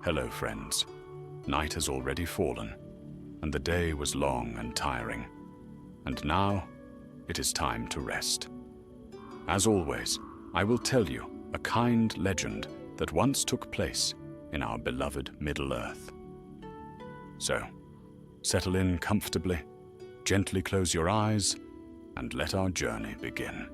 Hello, friends. Night has already fallen, and the day was long and tiring. And now, it is time to rest. As always, I will tell you a kind legend that once took place in our beloved Middle-earth. So, settle in comfortably, gently close your eyes, and let our journey begin.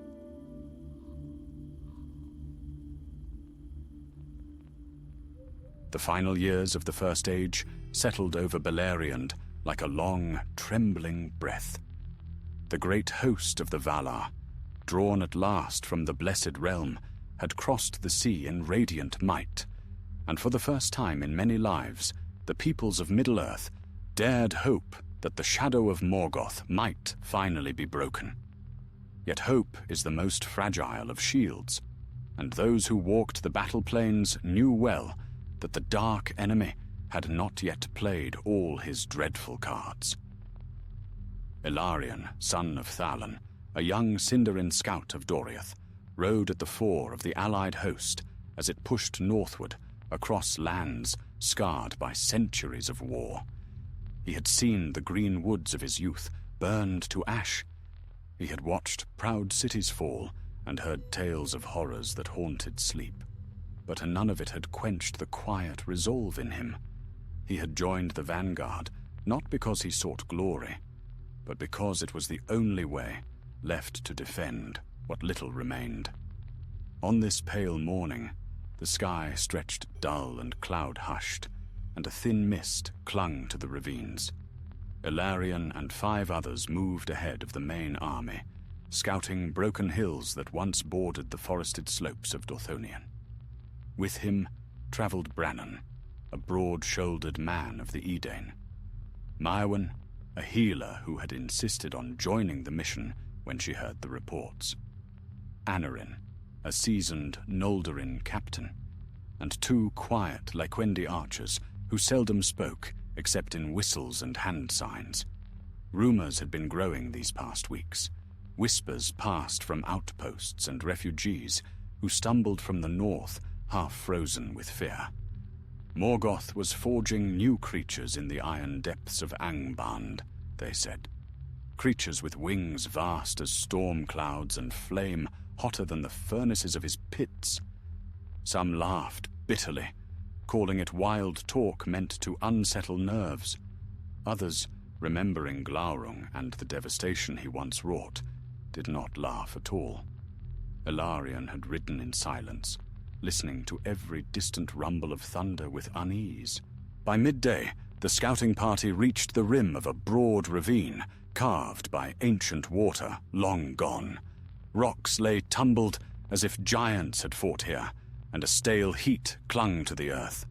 The final years of the First Age settled over Beleriand like a long, trembling breath. The great host of the Valar, drawn at last from the Blessed Realm, had crossed the sea in radiant might, and for the first time in many lives, the peoples of Middle-earth dared hope that the shadow of Morgoth might finally be broken. Yet hope is the most fragile of shields, and those who walked the battle plains knew well that the dark enemy had not yet played all his dreadful cards. Ilarion, son of Thalon, a young Sindarin scout of Doriath, rode at the fore of the allied host as it pushed northward across lands scarred by centuries of war. He had seen the green woods of his youth burned to ash. He had watched proud cities fall and heard tales of horrors that haunted sleep. But none of it had quenched the quiet resolve in him. He had joined the vanguard, not because he sought glory, but because it was the only way left to defend what little remained. On this pale morning, the sky stretched dull and cloud-hushed, and a thin mist clung to the ravines. Ilarion and 5 others moved ahead of the main army, scouting broken hills that once bordered the forested slopes of Dorthonion. With him travelled Brannon, a broad-shouldered man of the Edain. Maiwen, a healer who had insisted on joining the mission when she heard the reports. Anarion, a seasoned Noldorin captain, and 2 quiet Lyquendi archers who seldom spoke except in whistles and hand signs. Rumors had been growing these past weeks. Whispers passed from outposts and refugees who stumbled from the north, half frozen with fear. Morgoth was forging new creatures in the iron depths of Angband, they said. Creatures with wings vast as storm clouds and flame hotter than the furnaces of his pits. Some laughed bitterly, calling it wild talk meant to unsettle nerves. Others, remembering Glaurung and the devastation he once wrought, did not laugh at all. Ilarion had ridden in silence, listening to every distant rumble of thunder with unease. By midday, the scouting party reached the rim of a broad ravine, carved by ancient water long gone. Rocks lay tumbled as if giants had fought here, and a stale heat clung to the earth.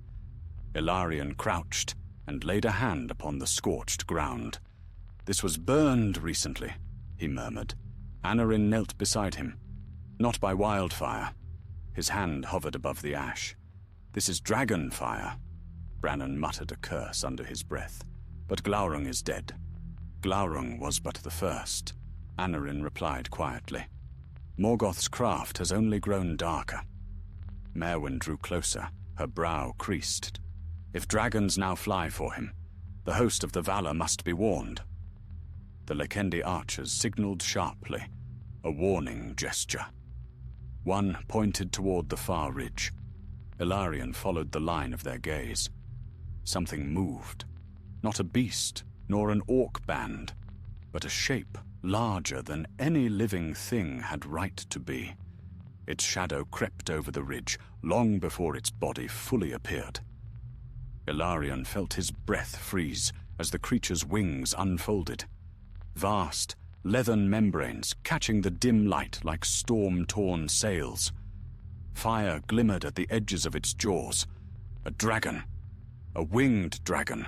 Ilarion crouched and laid a hand upon the scorched ground. "This was burned recently," he murmured. Anarion knelt beside him. "Not by wildfire." His hand hovered above the ash. "This is dragon fire." Brannon muttered a curse under his breath. "But Glaurung is dead." "Glaurung was but the first," Anarion replied quietly. "Morgoth's craft has only grown darker." Merwin drew closer, her brow creased. "If dragons now fly for him, the host of the Valar must be warned." The Lyquendi archers signaled sharply, a warning gesture. One pointed toward the far ridge. Ilarion followed the line of their gaze. Something moved. Not a beast, nor an orc band, but a shape larger than any living thing had right to be. Its shadow crept over the ridge long before its body fully appeared. Ilarion felt his breath freeze as the creature's wings unfolded. Vast, leathern membranes catching the dim light like storm-torn sails. Fire glimmered at the edges of its jaws. A dragon. A winged dragon,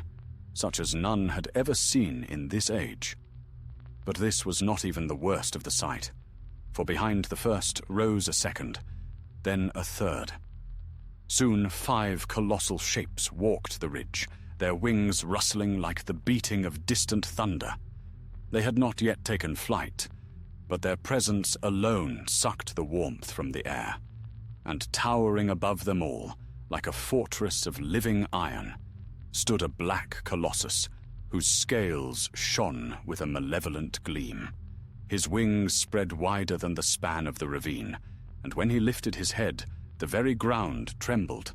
such as none had ever seen in this age. But this was not even the worst of the sight, for behind the first rose a second, then a third. Soon 5 colossal shapes walked the ridge, their wings rustling like the beating of distant thunder. They had not yet taken flight, but their presence alone sucked the warmth from the air. And towering above them all, like a fortress of living iron, stood a black colossus whose scales shone with a malevolent gleam. His wings spread wider than the span of the ravine, and when he lifted his head, the very ground trembled.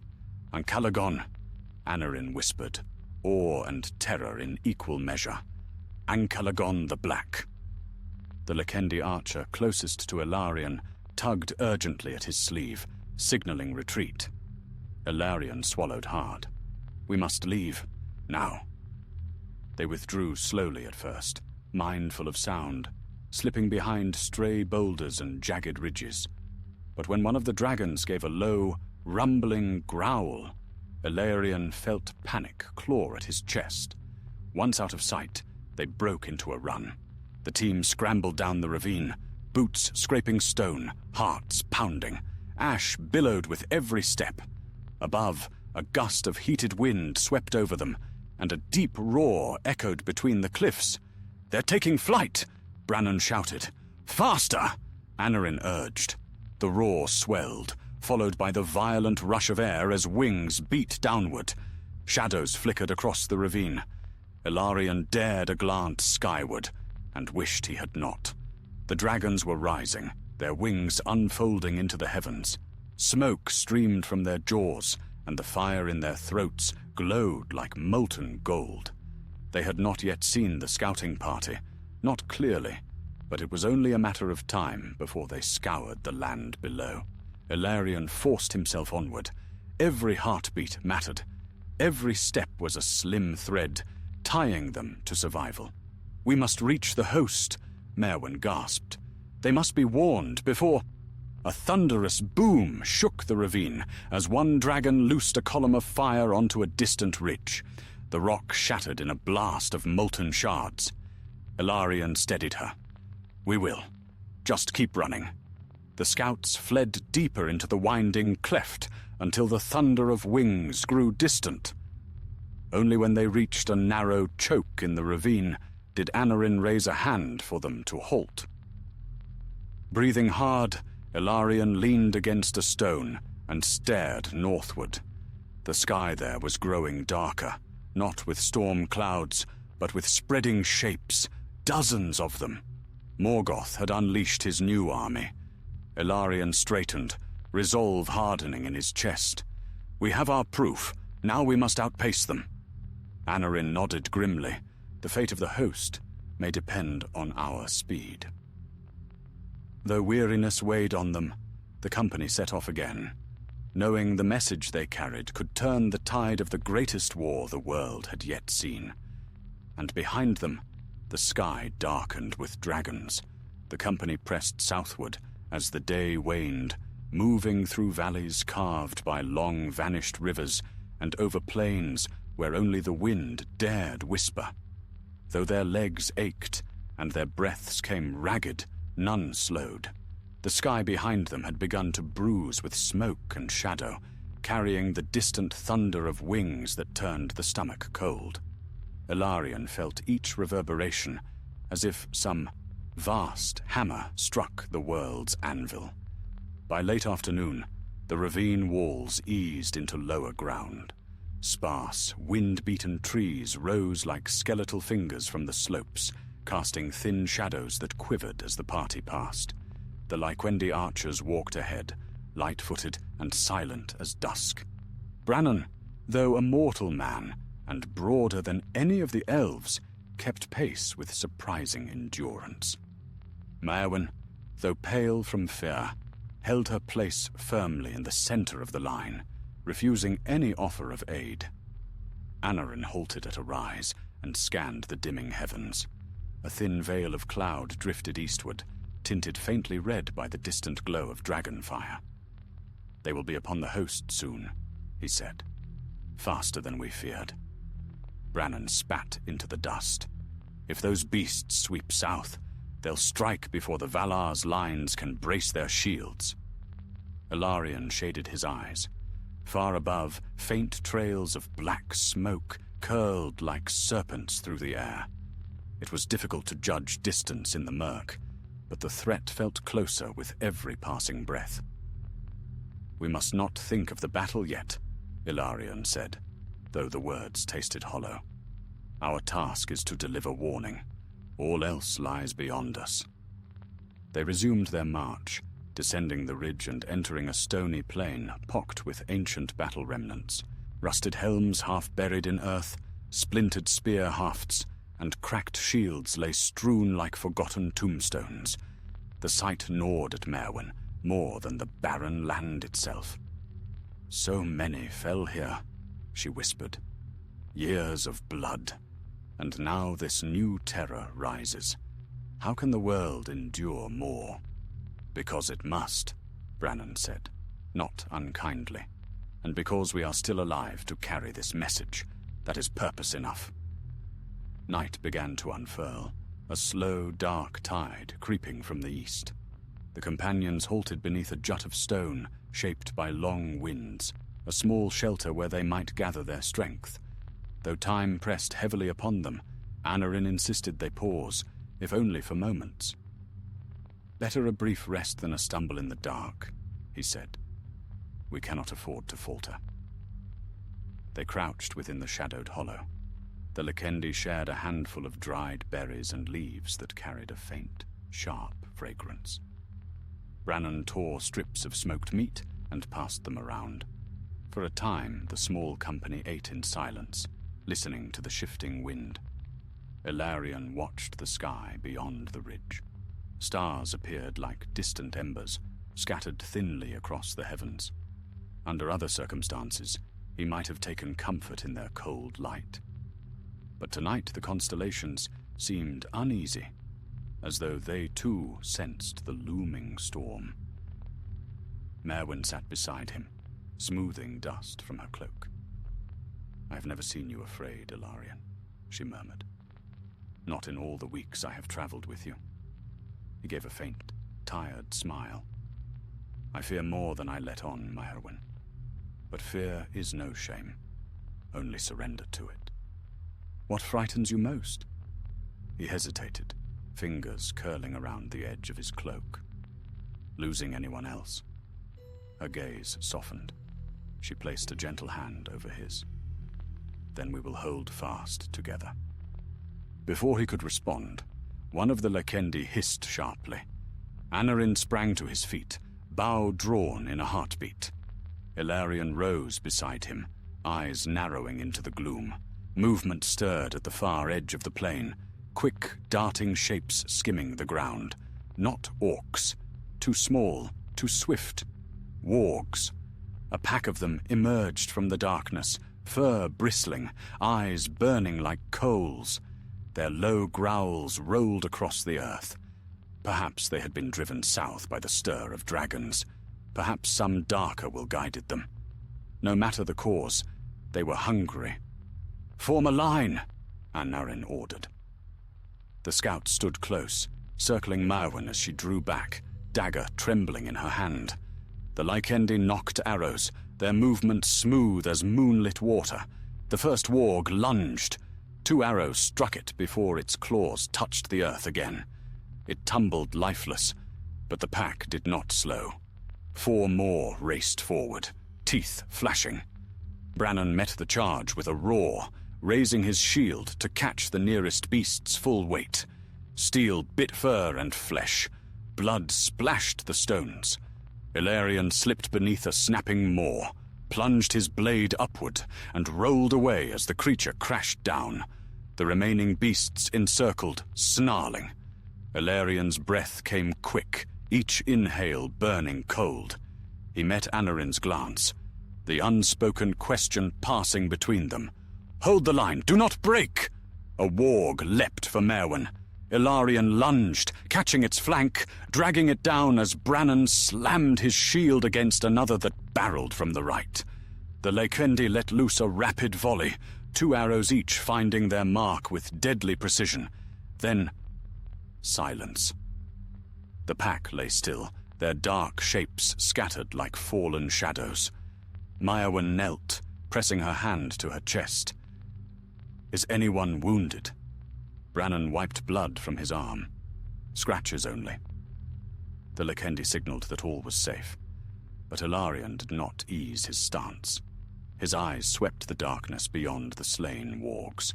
"Ancalagon," Anarion whispered, awe and terror in equal measure. "Ancalagon the Black." The Lekendi archer closest to Ilarion tugged urgently at his sleeve, signaling retreat. Ilarion swallowed hard. "We must leave, now." They withdrew slowly at first, mindful of sound, slipping behind stray boulders and jagged ridges. But when one of the dragons gave a low, rumbling growl, Ilarion felt panic claw at his chest. Once out of sight, they broke into a run. The team scrambled down the ravine, boots scraping stone, hearts pounding. Ash billowed with every step. Above, a gust of heated wind swept over them, and a deep roar echoed between the cliffs. "They're taking flight!" Brannon shouted. "Faster!" Anarion urged. The roar swelled, followed by the violent rush of air as wings beat downward. Shadows flickered across the ravine. Ilarion dared a glance skyward, and wished he had not. The dragons were rising, their wings unfolding into the heavens. Smoke streamed from their jaws, and the fire in their throats glowed like molten gold. They had not yet seen the scouting party, not clearly, but it was only a matter of time before they scoured the land below. Ilarion forced himself onward. Every heartbeat mattered. Every step was a slim thread, tying them to survival. "We must reach the host," Merwin gasped. "They must be warned before—" A thunderous boom shook the ravine as one dragon loosed a column of fire onto a distant ridge. The rock shattered in a blast of molten shards. Ilarion steadied her. "We will. Just keep running." The scouts fled deeper into the winding cleft until the thunder of wings grew distant. Only when they reached a narrow choke in the ravine did Anarion raise a hand for them to halt. Breathing hard, Ilarion leaned against a stone and stared northward. The sky there was growing darker, not with storm clouds, but with spreading shapes, dozens of them. Morgoth had unleashed his new army. Ilarion straightened, resolve hardening in his chest. "We have our proof. Now we must outpace them." Anarion nodded grimly. The fate of the host may depend on our speed. Though weariness weighed on them, the company set off again, knowing the message they carried could turn the tide of the greatest war the world had yet seen. And behind them, the sky darkened with dragons. The company pressed southward as the day waned, moving through valleys carved by long vanished rivers and over plains where only the wind dared whisper. Though their legs ached and their breaths came ragged, none slowed. The sky behind them had begun to bruise with smoke and shadow, carrying the distant thunder of wings that turned the stomach cold. Ilarion felt each reverberation as if some vast hammer struck the world's anvil. By late afternoon, the ravine walls eased into lower ground. Sparse, wind-beaten trees rose like skeletal fingers from the slopes, casting thin shadows that quivered as the party passed. The Lekendi archers walked ahead, light-footed and silent as dusk. Brannon, though a mortal man and broader than any of the elves, kept pace with surprising endurance. Merwin, though pale from fear, held her place firmly in the center of the line, refusing any offer of aid. Anarion halted at a rise and scanned the dimming heavens. A thin veil of cloud drifted eastward, tinted faintly red by the distant glow of dragonfire. "They will be upon the host soon," he said. "Faster than we feared." Brannon spat into the dust. "If those beasts sweep south, they'll strike before the Valar's lines can brace their shields." Ilarion shaded his eyes. Far above, faint trails of black smoke curled like serpents through the air. It was difficult to judge distance in the murk, but the threat felt closer with every passing breath. "We must not think of the battle yet," Ilarion said, though the words tasted hollow. "Our task is to deliver warning. All else lies beyond us." They resumed their march, descending the ridge and entering a stony plain pocked with ancient battle remnants, rusted helms half buried in earth, splintered spear hafts, and cracked shields lay strewn like forgotten tombstones. The sight gnawed at Merwin more than the barren land itself. "So many fell here," she whispered. "Years of blood, and now this new terror rises. How can the world endure more?" "Because it must," Brannon said, not unkindly. "And because we are still alive to carry this message, that is purpose enough." Night began to unfurl, a slow, dark tide creeping from the east. The companions halted beneath a jut of stone shaped by long winds, a small shelter where they might gather their strength. Though time pressed heavily upon them, Anarion insisted they pause, if only for moments. "Better a brief rest than a stumble in the dark," he said. "We cannot afford to falter." They crouched within the shadowed hollow. The Likendi shared a handful of dried berries and leaves that carried a faint, sharp fragrance. Brannon tore strips of smoked meat and passed them around. For a time, the small company ate in silence, listening to the shifting wind. Ilarion watched the sky beyond the ridge. Stars appeared like distant embers, scattered thinly across the heavens. Under other circumstances, he might have taken comfort in their cold light. But tonight the constellations seemed uneasy, as though they too sensed the looming storm. Merwin sat beside him, smoothing dust from her cloak. "I have never seen you afraid, Ilarion," she murmured. "Not in all the weeks I have traveled with you." He gave a faint, tired smile. "I fear more than I let on, Merwin. But fear is no shame, only surrender to it." "What frightens you most?" He hesitated, fingers curling around the edge of his cloak. "Losing anyone else." Her gaze softened. She placed a gentle hand over his. "Then we will hold fast together." Before he could respond, one of the Likendi hissed sharply. Anarion sprang to his feet, bow drawn in a heartbeat. Ilarion rose beside him, eyes narrowing into the gloom. Movement stirred at the far edge of the plain, quick, darting shapes skimming the ground. Not orcs. Too small, too swift. Wargs. A pack of them emerged from the darkness, fur bristling, eyes burning like coals. Their low growls rolled across the earth. Perhaps they had been driven south by the stir of dragons. Perhaps some darker will guided them. No matter the cause, they were hungry. "Form a line," Anarion ordered. The scout stood close, circling Merwin as she drew back, dagger trembling in her hand. The Likendi nocked arrows, their movement smooth as moonlit water. The first warg lunged. 2 arrows struck it before its claws touched the earth again. It tumbled lifeless, but the pack did not slow. 4 more raced forward, teeth flashing. Brannon met the charge with a roar, raising his shield to catch the nearest beast's full weight. Steel bit fur and flesh. Blood splashed the stones. Ilarion slipped beneath a snapping maw, plunged his blade upward, and rolled away as the creature crashed down. The remaining beasts encircled, snarling. Ilarion's breath came quick, each inhale burning cold. He met Anarion's glance, the unspoken question passing between them. "Hold the line, do not break!" A warg leapt for Merwin. Ilarion lunged, catching its flank, dragging it down as Brannon slammed his shield against another that barreled from the right. The Likendi let loose a rapid volley, 2 arrows each finding their mark with deadly precision. Then, silence. The pack lay still, their dark shapes scattered like fallen shadows. Merwin knelt, pressing her hand to her chest. "Is anyone wounded?" Brannon wiped blood from his arm. "Scratches only." The Likendi signaled that all was safe, but Ilarion did not ease his stance. His eyes swept the darkness beyond the slain wargs.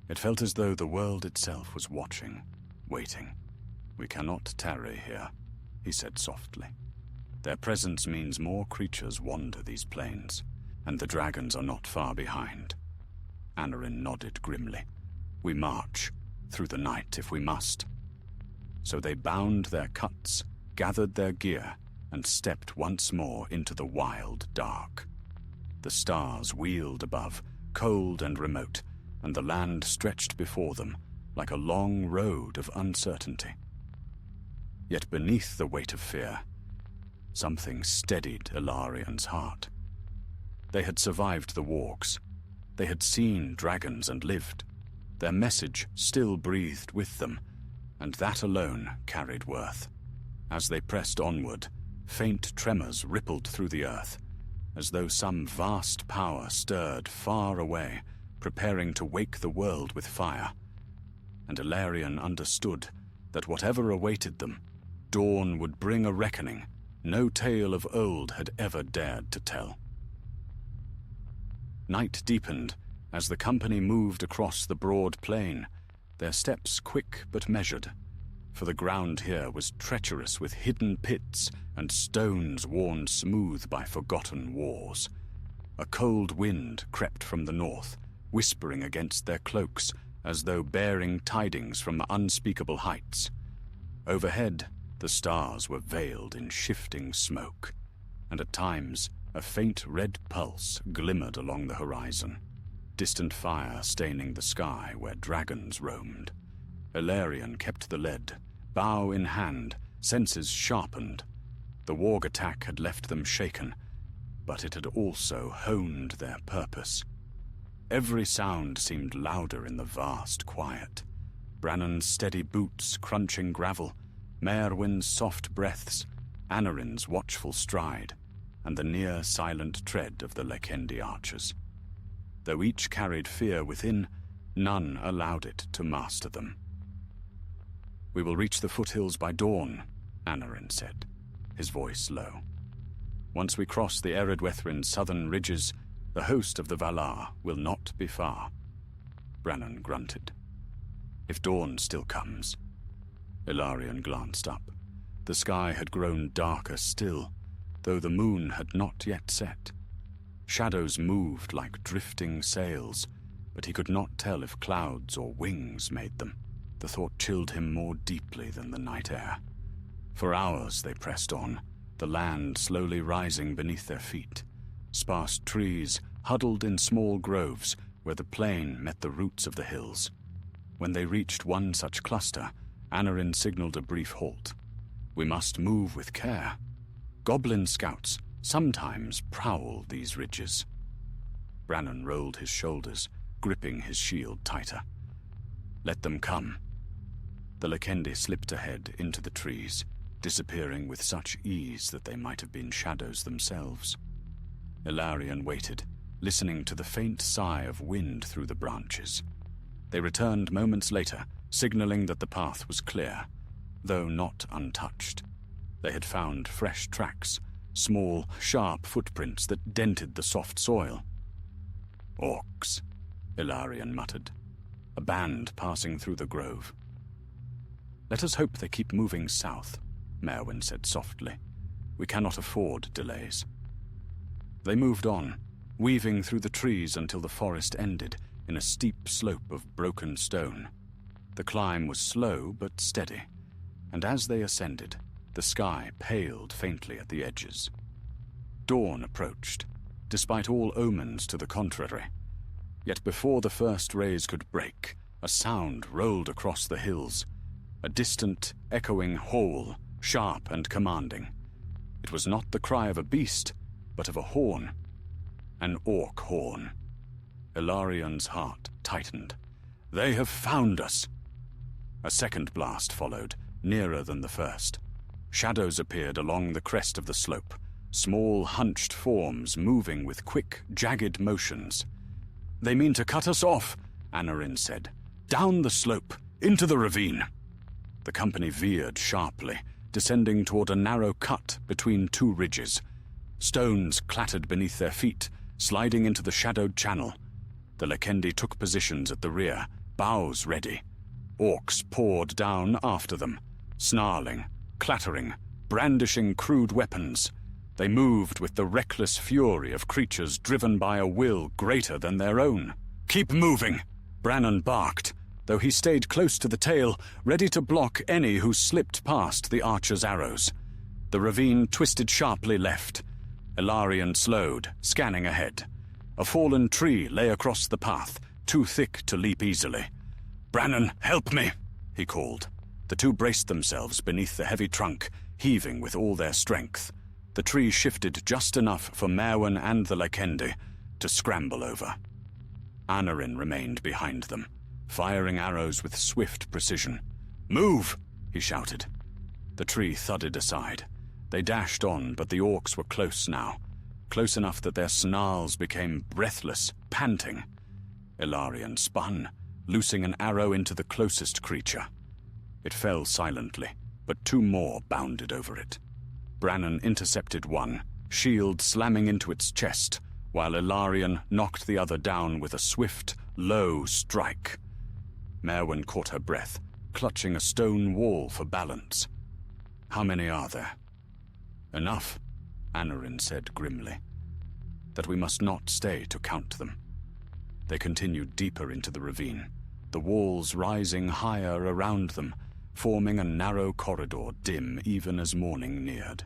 It felt as though the world itself was watching, waiting. "We cannot tarry here," he said softly. "Their presence means more creatures wander these plains, and the dragons are not far behind." Anarind nodded grimly. "We march, through the night if we must." So they bound their cuts, gathered their gear, and stepped once more into the wild dark. The stars wheeled above, cold and remote, and the land stretched before them like a long road of uncertainty. Yet beneath the weight of fear, something steadied Ilarian's heart. They had survived the wargs. They had seen dragons and lived. Their message still breathed with them, and that alone carried worth. As they pressed onward, faint tremors rippled through the earth, as though some vast power stirred far away, preparing to wake the world with fire. And Ilarion understood that whatever awaited them, dawn would bring a reckoning no tale of old had ever dared to tell. Night deepened as the company moved across the broad plain, their steps quick but measured, for the ground here was treacherous with hidden pits and stones worn smooth by forgotten wars. A cold wind crept from the north, whispering against their cloaks as though bearing tidings from unspeakable heights. Overhead, the stars were veiled in shifting smoke, and at times a faint red pulse glimmered along the horizon, distant fire staining the sky where dragons roamed. Ilarion kept the lead, bow in hand, senses sharpened. The warg attack had left them shaken, but it had also honed their purpose. Every sound seemed louder in the vast quiet. Brannon's steady boots crunching gravel, Merwin's soft breaths, Anarind's watchful stride, and the near-silent tread of the Lekendi archers. Though each carried fear within, none allowed it to master them. "We will reach the foothills by dawn," Anarind said, his voice low. "Once we cross the Eredwethrin's southern ridges, the host of the Valar will not be far." Brannon grunted. "If dawn still comes." Ilarion glanced up. The sky had grown darker still, though the moon had not yet set. Shadows moved like drifting sails, but he could not tell if clouds or wings made them. The thought chilled him more deeply than the night air. For hours they pressed on, the land slowly rising beneath their feet. Sparse trees huddled in small groves where the plain met the roots of the hills. When they reached one such cluster, Anarind signaled a brief halt. "We must move with care. Goblin scouts sometimes prowl these ridges." Brannon rolled his shoulders, gripping his shield tighter. "Let them come." The Lekendi slipped ahead into the trees, disappearing with such ease that they might have been shadows themselves. Ilarion waited, listening to the faint sigh of wind through the branches. They returned moments later, signaling that the path was clear, though not untouched. They had found fresh tracks, small, sharp footprints that dented the soft soil. "Orcs," Ilarion muttered, a band passing through the grove. "Let us hope they keep moving south," Merwin said softly. "We cannot afford delays." They moved on, weaving through the trees until the forest ended in a steep slope of broken stone. The climb was slow but steady, and as they ascended, the sky paled faintly at the edges. Dawn approached, despite all omens to the contrary. Yet before the first rays could break, a sound rolled across the hills, a distant, echoing howl, sharp and commanding. It was not the cry of a beast, but of a horn. An orc horn. Ilarion's heart tightened. "They have found us!" A second blast followed, nearer than the first. Shadows appeared along the crest of the slope, small hunched forms moving with quick, jagged motions. "They mean to cut us off," Anarind said. "Down the slope, into the ravine." The company veered sharply, descending toward a narrow cut between two ridges. Stones clattered beneath their feet, sliding into the shadowed channel. The Lekendi took positions at the rear, bows ready. Orcs poured down after them, snarling, clattering, brandishing crude weapons. They moved with the reckless fury of creatures driven by a will greater than their own. "Keep moving!" Brannon barked, though he stayed close to the tail, ready to block any who slipped past the archer's arrows. The ravine twisted sharply left. Ilarion slowed, scanning ahead. A fallen tree lay across the path, too thick to leap easily. "Brannon, help me!" he called. The two braced themselves beneath the heavy trunk, heaving with all their strength. The tree shifted just enough for Merwin and the Lekendi to scramble over. Anarion remained behind them, firing arrows with swift precision. "Move!" he shouted. The tree thudded aside. They dashed on, but the orcs were close now, close enough that their snarls became breathless, panting. Ilarion spun, loosing an arrow into the closest creature. It fell silently, but two more bounded over it. Brannon intercepted one, shield slamming into its chest, while Ilarion knocked the other down with a swift, low strike. Merwin caught her breath, clutching a stone wall for balance. "How many are there?" "Enough," Anarion said grimly, "that we must not stay to count them." They continued deeper into the ravine, the walls rising higher around them, forming a narrow corridor dim even as morning neared.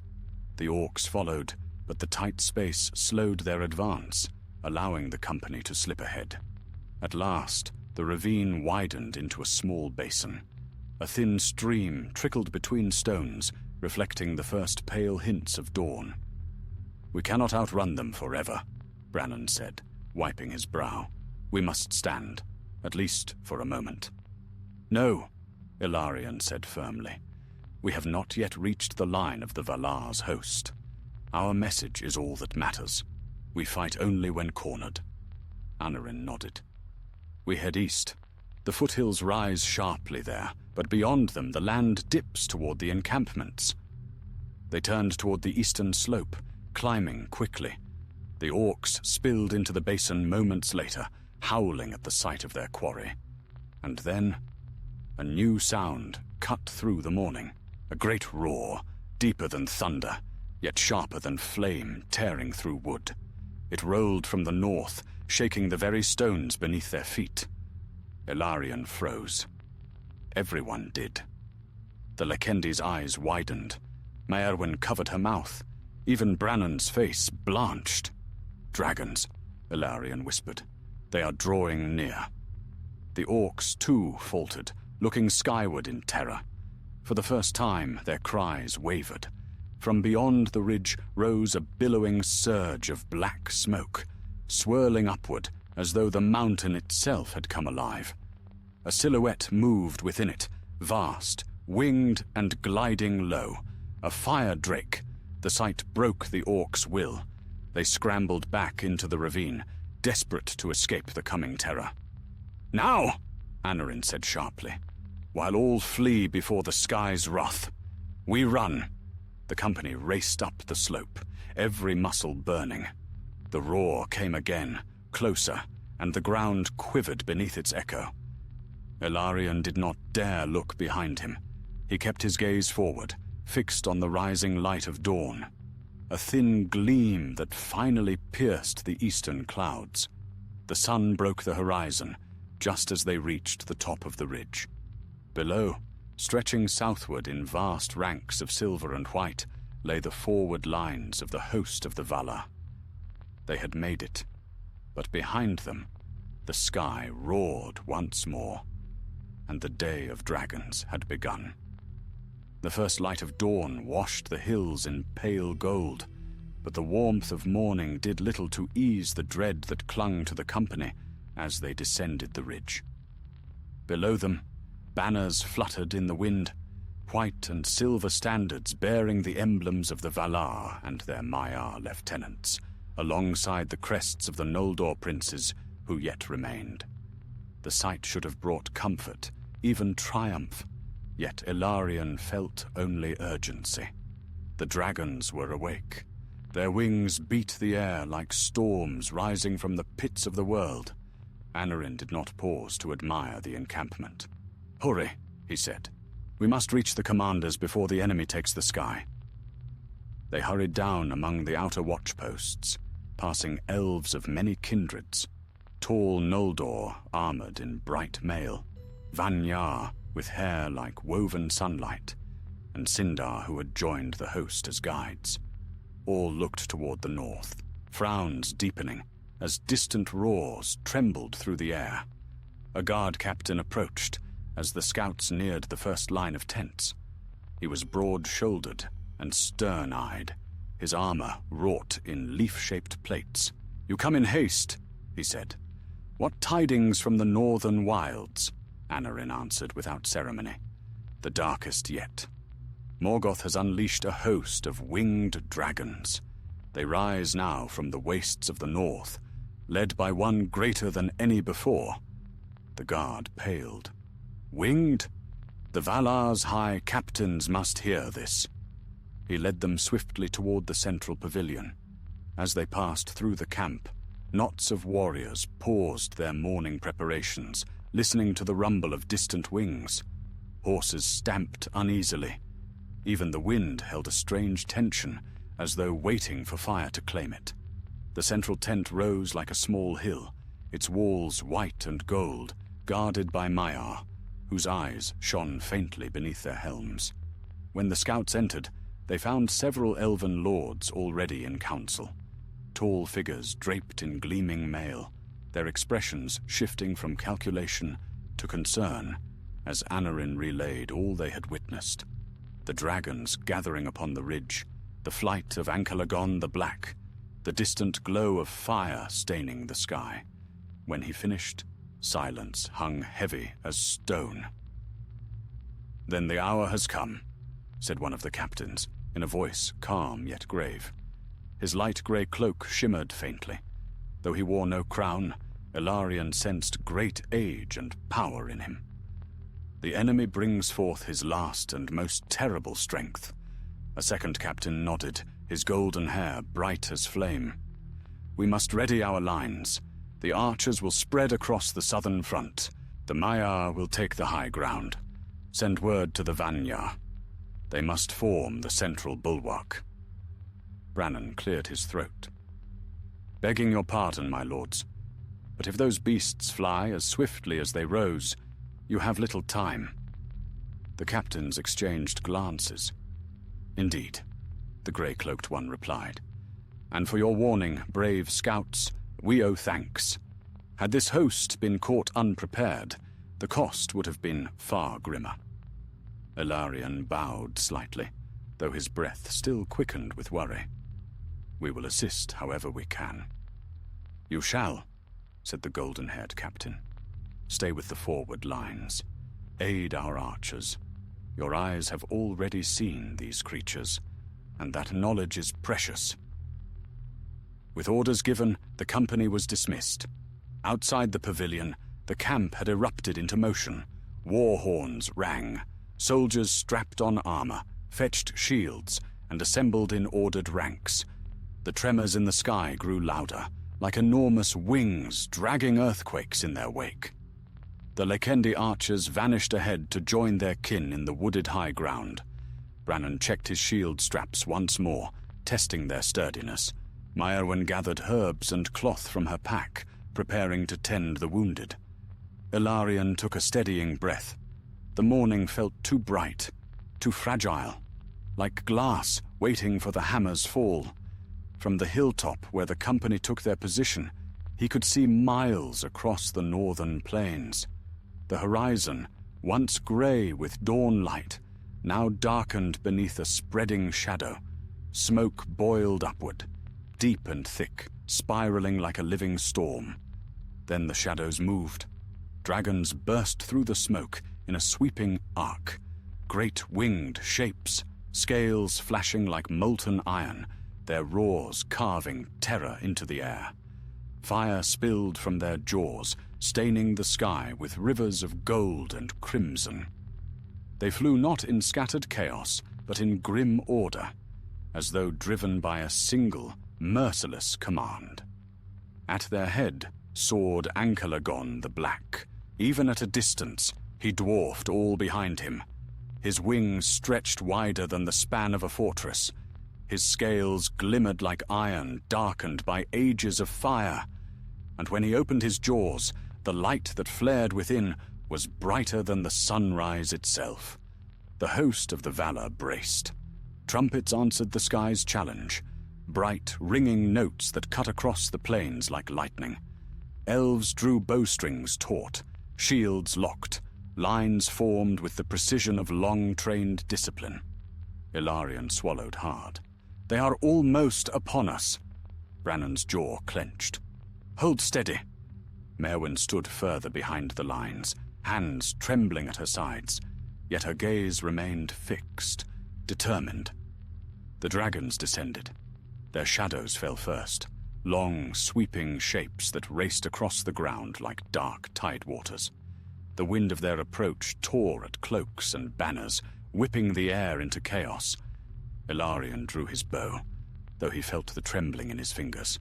The orcs followed, but the tight space slowed their advance, allowing the company to slip ahead. At last, the ravine widened into a small basin. A thin stream trickled between stones, reflecting the first pale hints of dawn. "We cannot outrun them forever," Brannon said, wiping his brow. "We must stand, at least for a moment." "No," Ilarion said firmly. "We have not yet reached the line of the Valar's host. Our message is all that matters. We fight only when cornered." Anarion nodded. "We head east. The foothills rise sharply there, but beyond them the land dips toward the encampments." They turned toward the eastern slope, climbing quickly. The orcs spilled into the basin moments later, howling at the sight of their quarry. And then a new sound cut through the morning, a great roar, deeper than thunder, yet sharper than flame tearing through wood. It rolled from the north, shaking the very stones beneath their feet. Ilarion froze. Everyone did. The Lekendi's eyes widened. Merwin covered her mouth. Even Brannon's face blanched. "Dragons," Ilarion whispered. "They are drawing near." The orcs, too, faltered, looking skyward in terror. For the first time, their cries wavered. From beyond the ridge rose a billowing surge of black smoke, swirling upward as though the mountain itself had come alive. A silhouette moved within it, vast, winged and gliding low. A fire drake. The sight broke the orcs' will. They scrambled back into the ravine, desperate to escape the coming terror. "Now!" Anarion said sharply. "While all flee before the sky's wrath, we run." The company raced up the slope, every muscle burning. The roar came again, closer, and the ground quivered beneath its echo. Ilarion did not dare look behind him. He kept his gaze forward, fixed on the rising light of dawn, a thin gleam that finally pierced the eastern clouds. The sun broke the horizon, just as they reached the top of the ridge. Below, stretching southward in vast ranks of silver and white, lay the forward lines of the host of the Valar. They had made it, but behind them, the sky roared once more, and the day of dragons had begun. The first light of dawn washed the hills in pale gold, but the warmth of morning did little to ease the dread that clung to the company as they descended the ridge. Below them, banners fluttered in the wind, white and silver standards bearing the emblems of the Valar and their Maiar lieutenants, alongside the crests of the Noldor princes who yet remained. The sight should have brought comfort, even triumph, yet Ilarion felt only urgency. The dragons were awake. Their wings beat the air like storms rising from the pits of the world. Anarion did not pause to admire the encampment. "Hurry," he said. "We must reach the commanders before the enemy takes the sky." They hurried down among the outer watchposts, passing elves of many kindreds, tall Noldor armored in bright mail, Vanyar with hair like woven sunlight, and Sindar who had joined the host as guides. All looked toward the north, frowns deepening as distant roars trembled through the air. A guard captain approached as the scouts neared the first line of tents. He was broad-shouldered and stern-eyed, his armor wrought in leaf-shaped plates. "You come in haste," he said. "What tidings from the northern wilds?" Anarion answered without ceremony. "The darkest yet. Morgoth has unleashed a host of winged dragons. They rise now from the wastes of the north, led by one greater than any before." The guard paled. "Winged? The Valar's high captains must hear this." He led them swiftly toward the central pavilion. As they passed through the camp, knots of warriors paused their morning preparations, listening to the rumble of distant wings. Horses stamped uneasily. Even the wind held a strange tension, as though waiting for fire to claim it. The central tent rose like a small hill, its walls white and gold, guarded by Maiar, whose eyes shone faintly beneath their helms. When the scouts entered, they found several elven lords already in council. Tall figures draped in gleaming mail, their expressions shifting from calculation to concern, as Anarion relayed all they had witnessed. The dragons gathering upon the ridge, the flight of Ankalagon the Black, the distant glow of fire staining the sky. When he finished, silence hung heavy as stone. "Then the hour has come," said one of the captains, in a voice calm yet grave. His light grey cloak shimmered faintly. Though he wore no crown, Ilarion sensed great age and power in him. "The enemy brings forth his last and most terrible strength." A second captain nodded, his golden hair bright as flame. "We must ready our lines. The archers will spread across the southern front. The Maiar will take the high ground. Send word to the Vanyar. They must form the central bulwark." Brannon cleared his throat. "Begging your pardon, my lords, but if those beasts fly as swiftly as they rose, you have little time." The captains exchanged glances. "Indeed," the grey-cloaked one replied. "And for your warning, brave scouts, we owe thanks. Had this host been caught unprepared, the cost would have been far grimmer." Ilarion bowed slightly, though his breath still quickened with worry. "We will assist however we can." "You shall," said the golden-haired captain. "Stay with the forward lines. Aid our archers. Your eyes have already seen these creatures, and that knowledge is precious." With orders given, the company was dismissed. Outside the pavilion, the camp had erupted into motion. War horns rang. Soldiers strapped on armor, fetched shields, and assembled in ordered ranks. The tremors in the sky grew louder, like enormous wings dragging earthquakes in their wake. The Lekendi archers vanished ahead to join their kin in the wooded high ground. Brannon checked his shield straps once more, testing their sturdiness. Maiarwen gathered herbs and cloth from her pack, preparing to tend the wounded. Ilarion took a steadying breath. The morning felt too bright, too fragile, like glass waiting for the hammer's fall. From the hilltop where the company took their position, he could see miles across the northern plains. The horizon, once grey with dawn light, now darkened beneath a spreading shadow. Smoke boiled upward, deep and thick, spiraling like a living storm. Then the shadows moved. Dragons burst through the smoke in a sweeping arc, great winged shapes, scales flashing like molten iron, their roars carving terror into the air. Fire spilled from their jaws, staining the sky with rivers of gold and crimson. They flew not in scattered chaos, but in grim order. as though driven by a single, merciless command. At their head soared Ankalagon the Black. Even at a distance, he dwarfed all behind him. His wings stretched wider than the span of a fortress. His scales glimmered like iron, darkened by ages of fire. And when he opened his jaws, the light that flared within was brighter than the sunrise itself. The host of the Valar braced. Trumpets answered the sky's challenge, bright, ringing notes that cut across the plains like lightning. Elves drew bowstrings taut, shields locked, lines formed with the precision of long-trained discipline. Ilarion swallowed hard. "They are almost upon us." Brannon's jaw clenched. "Hold steady." Merwin stood further behind the lines, hands trembling at her sides, yet her gaze remained fixed, determined. The dragons descended. Their shadows fell first, long, sweeping shapes that raced across the ground like dark tidewaters. The wind of their approach tore at cloaks and banners, whipping the air into chaos. Ilarion drew his bow, though he felt the trembling in his fingers.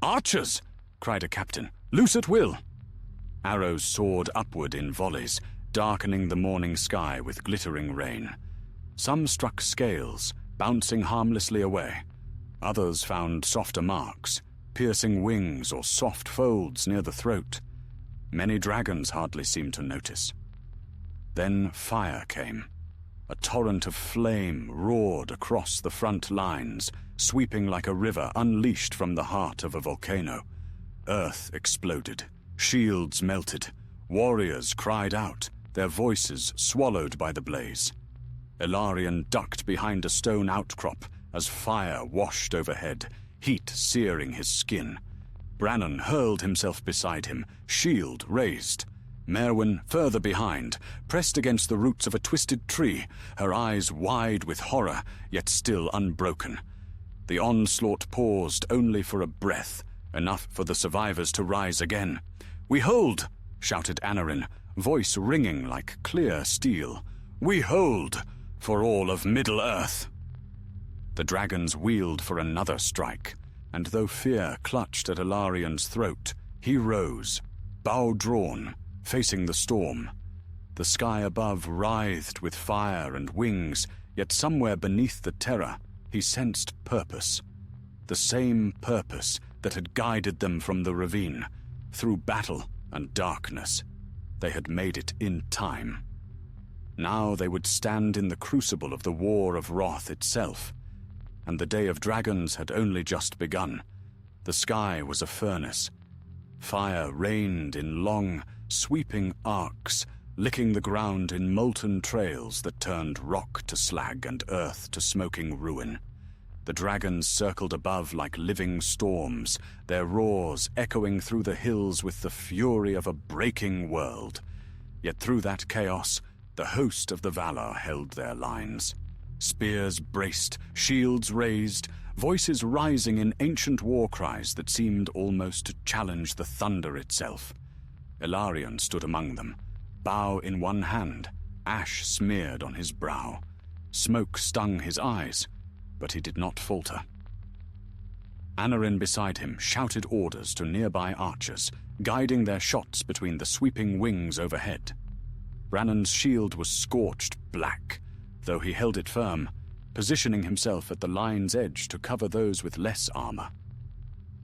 "Archers!" cried a captain. "Loose at will!" Arrows soared upward in volleys, darkening the morning sky with glittering rain. Some struck scales, bouncing harmlessly away. Others found softer marks, piercing wings or soft folds near the throat. Many dragons hardly seemed to notice. Then fire came. A torrent of flame roared across the front lines, sweeping like a river unleashed from the heart of a volcano. Earth exploded. Shields melted. Warriors cried out, their voices swallowed by the blaze. Ilarion ducked behind a stone outcrop as fire washed overhead, heat searing his skin. Brannon hurled himself beside him, shield raised. Merwin, further behind, pressed against the roots of a twisted tree, her eyes wide with horror, yet still unbroken. The onslaught paused only for a breath, enough for the survivors to rise again. "We hold!" shouted Anarion, voice ringing like clear steel. "We hold! For all of Middle-earth!" The dragons wheeled for another strike, and though fear clutched at Ilarion's throat, he rose, bow drawn, facing the storm. The sky above writhed with fire and wings, yet somewhere beneath the terror, he sensed purpose. The same purpose that had guided them from the ravine, through battle and darkness. They had made it in time. Now they would stand in the crucible of the War of Wrath itself, and the Day of Dragons had only just begun. The sky was a furnace. Fire rained in long, sweeping arcs, licking the ground in molten trails that turned rock to slag and earth to smoking ruin. The dragons circled above like living storms, their roars echoing through the hills with the fury of a breaking world. Yet through that chaos, the host of the Valar held their lines. Spears braced, shields raised, voices rising in ancient war cries that seemed almost to challenge the thunder itself. Ilarion stood among them, bow in one hand, ash smeared on his brow. Smoke stung his eyes, but he did not falter. Anarion beside him shouted orders to nearby archers, guiding their shots between the sweeping wings overhead. Brannon's shield was scorched black, though he held it firm, positioning himself at the line's edge to cover those with less armor.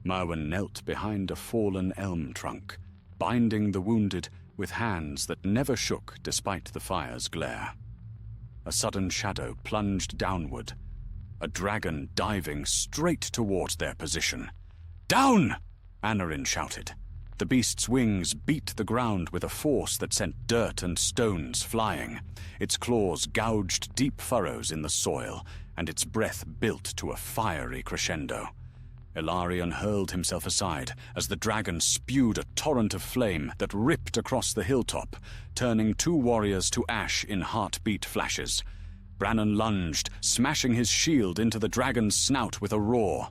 Merwin knelt behind a fallen elm trunk, binding the wounded with hands that never shook despite the fire's glare. A sudden shadow plunged downward, a dragon diving straight toward their position. "Down!" Anarion shouted. The beast's wings beat the ground with a force that sent dirt and stones flying. Its claws gouged deep furrows in the soil, and its breath built to a fiery crescendo. Ilarion hurled himself aside as the dragon spewed a torrent of flame that ripped across the hilltop, turning two warriors to ash in heartbeat flashes. Brannon lunged, smashing his shield into the dragon's snout with a roar.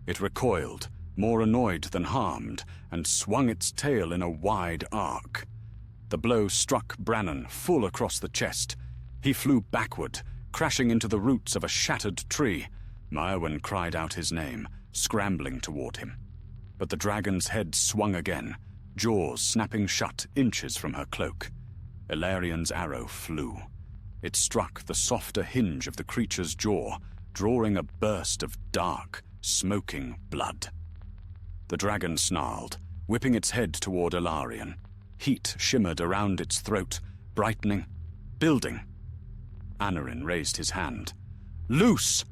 It recoiled, more annoyed than harmed, and swung its tail in a wide arc. The blow struck Brannon full across the chest. He flew backward, crashing into the roots of a shattered tree. Myrwen cried out his name, scrambling toward him. But the dragon's head swung again, jaws snapping shut inches from her cloak. Elarian's arrow flew. It struck the softer hinge of the creature's jaw, drawing a burst of dark, smoking blood. The dragon snarled, whipping its head toward Elarian. Heat shimmered around its throat, brightening, building. Anarion raised his hand. "Loose!"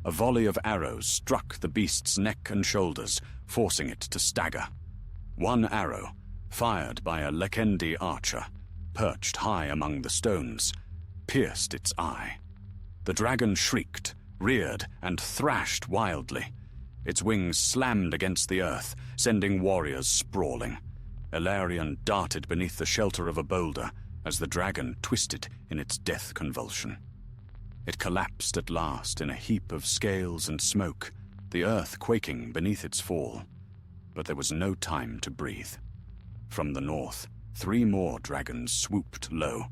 A volley of arrows struck the beast's neck and shoulders, forcing it to stagger. One arrow, fired by a Lekendi archer, perched high among the stones, pierced its eye. The dragon shrieked, reared, and thrashed wildly. Its wings slammed against the earth, sending warriors sprawling. Elarian darted beneath the shelter of a boulder as the dragon twisted in its death convulsion. It collapsed at last in a heap of scales and smoke, the earth quaking beneath its fall. But there was no time to breathe. From the north, 3 more dragons swooped low,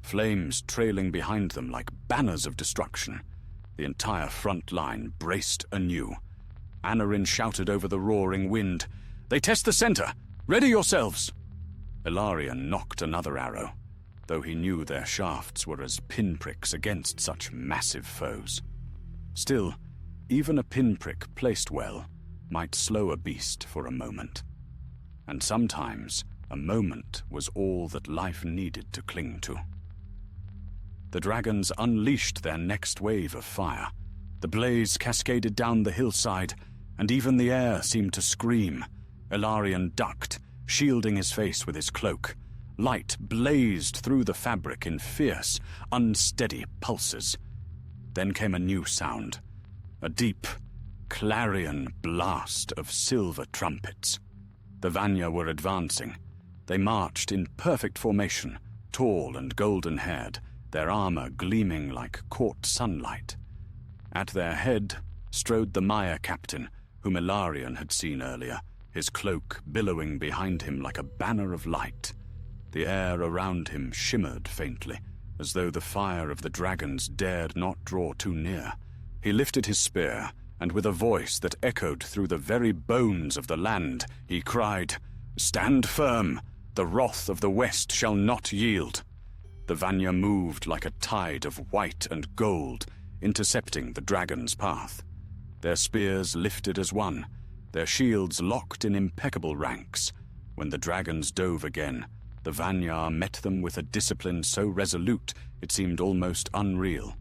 flames trailing behind them like banners of destruction. The entire front line braced anew. Anarion shouted over the roaring wind, "They test the center! Ready yourselves!" Elarian knocked another arrow, though he knew their shafts were as pinpricks against such massive foes. Still, even a pinprick placed well might slow a beast for a moment. And sometimes a moment was all that life needed to cling to. The dragons unleashed their next wave of fire. The blaze cascaded down the hillside, and even the air seemed to scream. Elarian ducked, shielding his face with his cloak. Light blazed through the fabric in fierce, unsteady pulses. Then came a new sound, a deep, clarion blast of silver trumpets. The Vanya were advancing. They marched in perfect formation, tall and golden-haired, their armor gleaming like caught sunlight. At their head strode the Maya captain, whom Elarian had seen earlier, his cloak billowing behind him like a banner of light. The air around him shimmered faintly, as though the fire of the dragons dared not draw too near. He lifted his spear, and with a voice that echoed through the very bones of the land, he cried, "Stand firm! The wrath of the West shall not yield!" The Vanya moved like a tide of white and gold, intercepting the dragon's path. Their spears lifted as one, their shields locked in impeccable ranks. When the dragons dove again, the Vanya met them with a discipline so resolute it seemed almost unreal.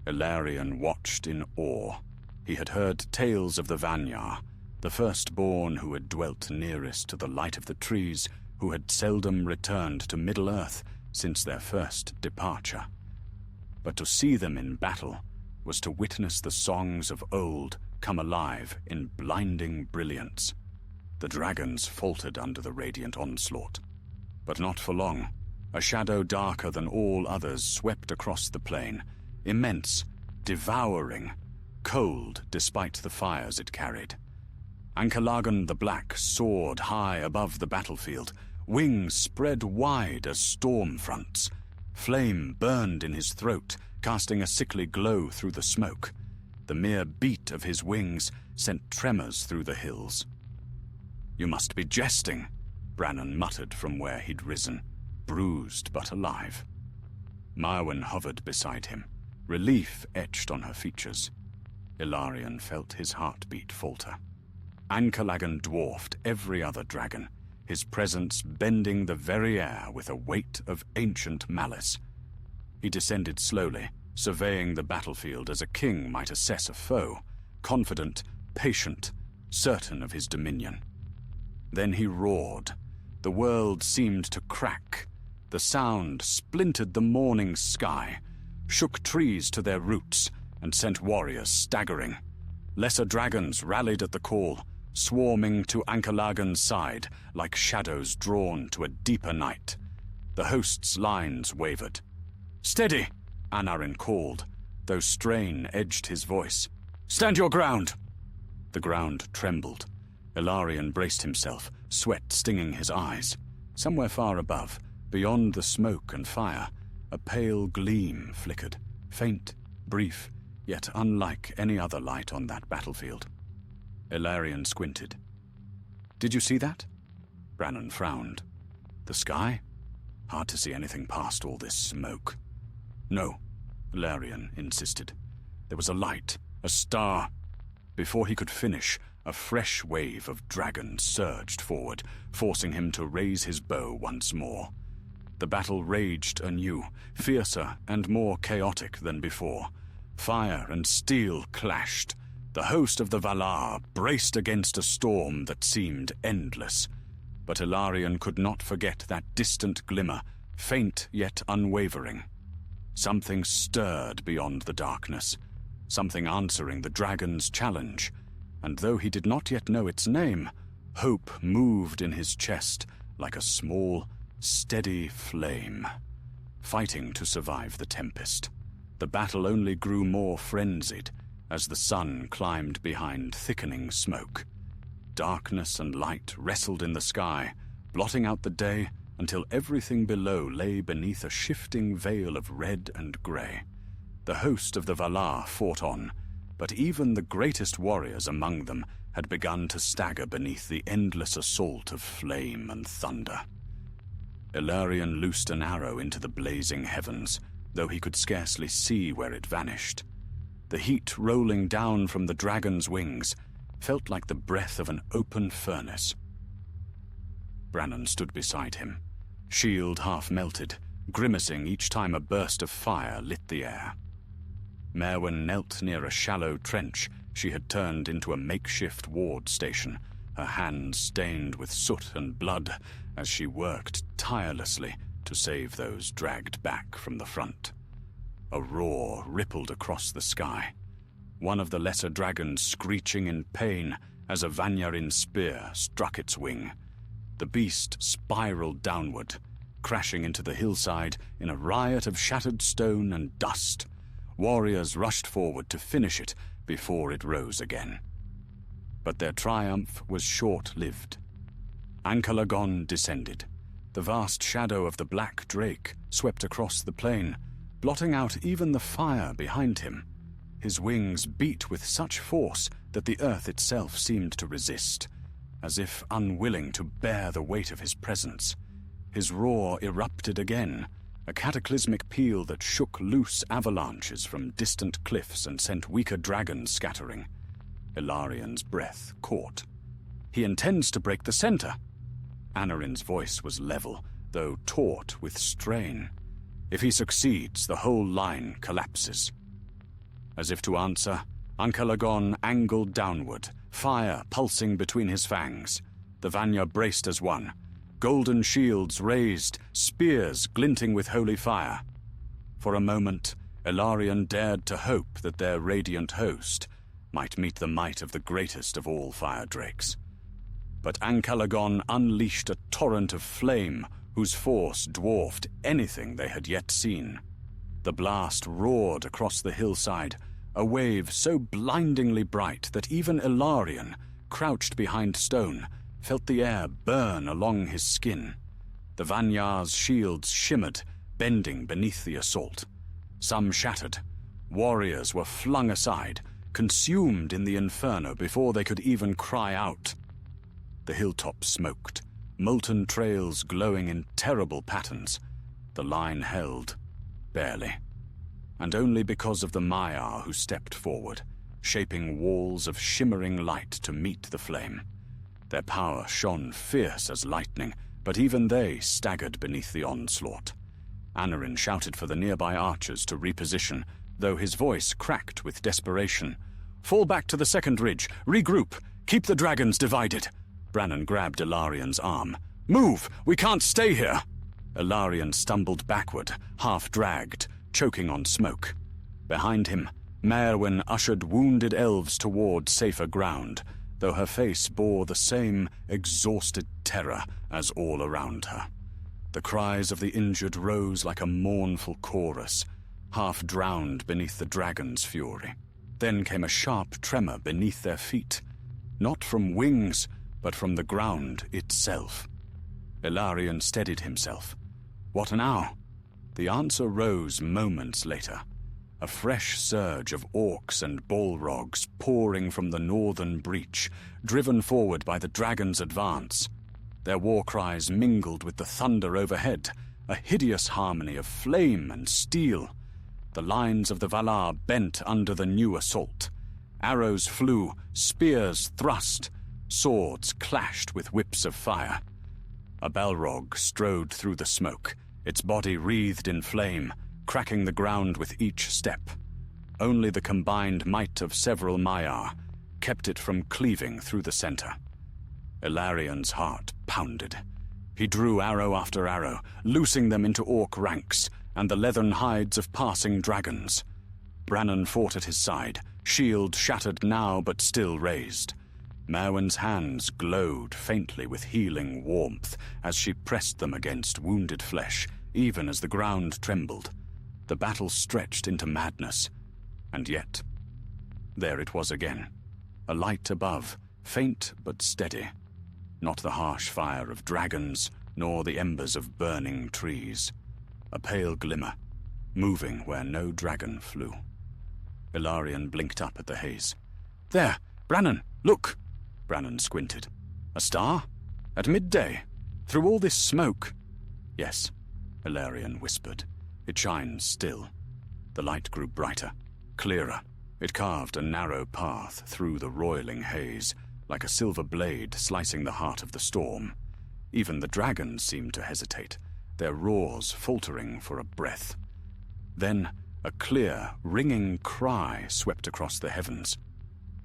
Elarian watched in awe. He had heard tales of the Vanya, the firstborn who had dwelt nearest to the light of the trees, who had seldom returned to Middle-earth since their first departure. But to see them in battle was to witness the songs of old come alive in blinding brilliance. The dragons faltered under the radiant onslaught. But not for long. A shadow darker than all others swept across the plain, immense, devouring, cold despite the fires it carried. Ankalagan the Black soared high above the battlefield, wings spread wide as storm fronts. Flame burned in his throat, casting a sickly glow through the smoke. The mere beat of his wings sent tremors through the hills. "You must be jesting," Brannon muttered from where he'd risen, bruised but alive. Myrwen hovered beside him, relief etched on her features. Elarian felt his heartbeat falter. Ankalagan dwarfed every other dragon, his presence bending the very air with a weight of ancient malice. He descended slowly, surveying the battlefield as a king might assess a foe, confident, patient, certain of his dominion. Then he roared. The world seemed to crack. The sound splintered the morning sky, shook trees to their roots, and sent warriors staggering. Lesser dragons rallied at the call, swarming to Ankalagan's side like shadows drawn to a deeper night. The host's lines wavered. "Steady!" Anarion called, though strain edged his voice. "Stand your ground!" The ground trembled. Elarian braced himself, sweat stinging his eyes. Somewhere far above, beyond the smoke and fire, a pale gleam flickered, faint, brief, yet unlike any other light on that battlefield. Ilarion squinted. "Did you see that?" Brannon frowned. "The sky? Hard to see anything past all this smoke." "No," Ilarion insisted. "There was a light, a star." Before he could finish, a fresh wave of dragons surged forward, forcing him to raise his bow once more. The battle raged anew, fiercer and more chaotic than before. Fire and steel clashed. The host of the Valar braced against a storm that seemed endless. But Ilarion could not forget that distant glimmer, faint yet unwavering. Something stirred beyond the darkness, something answering the dragon's challenge, and though he did not yet know its name, hope moved in his chest like a small, steady flame, fighting to survive the tempest. The battle only grew more frenzied as the sun climbed behind thickening smoke. Darkness and light wrestled in the sky, blotting out the day until everything below lay beneath a shifting veil of red and grey. The host of the Valar fought on, but even the greatest warriors among them had begun to stagger beneath the endless assault of flame and thunder. Ilarion loosed an arrow into the blazing heavens, though he could scarcely see where it vanished. The heat rolling down from the dragon's wings felt like the breath of an open furnace. Brannon stood beside him, shield half melted, grimacing each time a burst of fire lit the air. Merwin knelt near a shallow trench she had turned into a makeshift ward station, her hands stained with soot and blood as she worked tirelessly to save those dragged back from the front. A roar rippled across the sky, one of the lesser dragons screeching in pain as a Vanyarin spear struck its wing. The beast spiraled downward, crashing into the hillside in a riot of shattered stone and dust. Warriors rushed forward to finish it before it rose again. But their triumph was short-lived. Ankalagon descended. The vast shadow of the black drake swept across the plain, blotting out even the fire behind him. His wings beat with such force that the earth itself seemed to resist, as if unwilling to bear the weight of his presence. His roar erupted again, a cataclysmic peal that shook loose avalanches from distant cliffs and sent weaker dragons scattering. Ilarion's breath caught. "He intends to break the center." Anarin's voice was level, though taut with strain. "If he succeeds, the whole line collapses." As if to answer, Ankalagon angled downward, fire pulsing between his fangs. The Vanya braced as one, golden shields raised, spears glinting with holy fire. For a moment, Ilarion dared to hope that their radiant host might meet the might of the greatest of all fire drakes. But Ankalagon unleashed a torrent of flame whose force dwarfed anything they had yet seen. The blast roared across the hillside, a wave so blindingly bright that even Ilarion, crouched behind stone, felt the air burn along his skin. The Vanyar's shields shimmered, bending beneath the assault. Some shattered. Warriors were flung aside, consumed in the inferno before they could even cry out. The hilltops smoked, molten trails glowing in terrible patterns. The line held, barely, and only because of the Maiar who stepped forward, shaping walls of shimmering light to meet the flame. Their power shone fierce as lightning, but even they staggered beneath the onslaught. Anarin shouted for the nearby archers to reposition, though his voice cracked with desperation. "Fall back to the second ridge, regroup, keep the dragons divided." Brannon grabbed Ilarion's arm. "Move! We can't stay here!" Ilarion stumbled backward, half-dragged, choking on smoke. Behind him, Merwin ushered wounded elves toward safer ground, though her face bore the same exhausted terror as all around her. The cries of the injured rose like a mournful chorus, half-drowned beneath the dragon's fury. Then came a sharp tremor beneath their feet, not from wings, but from the ground itself. Ilarion steadied himself. What now? The answer rose moments later. a fresh surge of orcs and balrogs pouring from the northern breach, driven forward by the dragon's advance. Their war cries mingled with the thunder overhead, a hideous harmony of flame and steel. The lines of the Valar bent under the new assault. Arrows flew, spears thrust, swords clashed with whips of fire. A Balrog strode through the smoke, its body wreathed in flame, cracking the ground with each step. Only the combined might of several Maiar kept it from cleaving through the center. Ilarion's heart pounded. He drew arrow after arrow, loosing them into orc ranks and the leathern hides of passing dragons. Brannon fought at his side, shield shattered now but still raised. Merwin's hands glowed faintly with healing warmth as she pressed them against wounded flesh, even as the ground trembled. The battle stretched into madness. And yet, there it was again. A light above, faint but steady. Not the harsh fire of dragons, nor the embers of burning trees. A pale glimmer, moving where no dragon flew. Ilarion blinked up at the haze. "There! Brannon, look!" Brannon squinted. "A star? At midday? Through all this smoke?" "Yes," Ilarion whispered. "It shines still." The light grew brighter, clearer. It carved a narrow path through the roiling haze, like a silver blade slicing the heart of the storm. Even the dragons seemed to hesitate, their roars faltering for a breath. Then a clear, ringing cry swept across the heavens,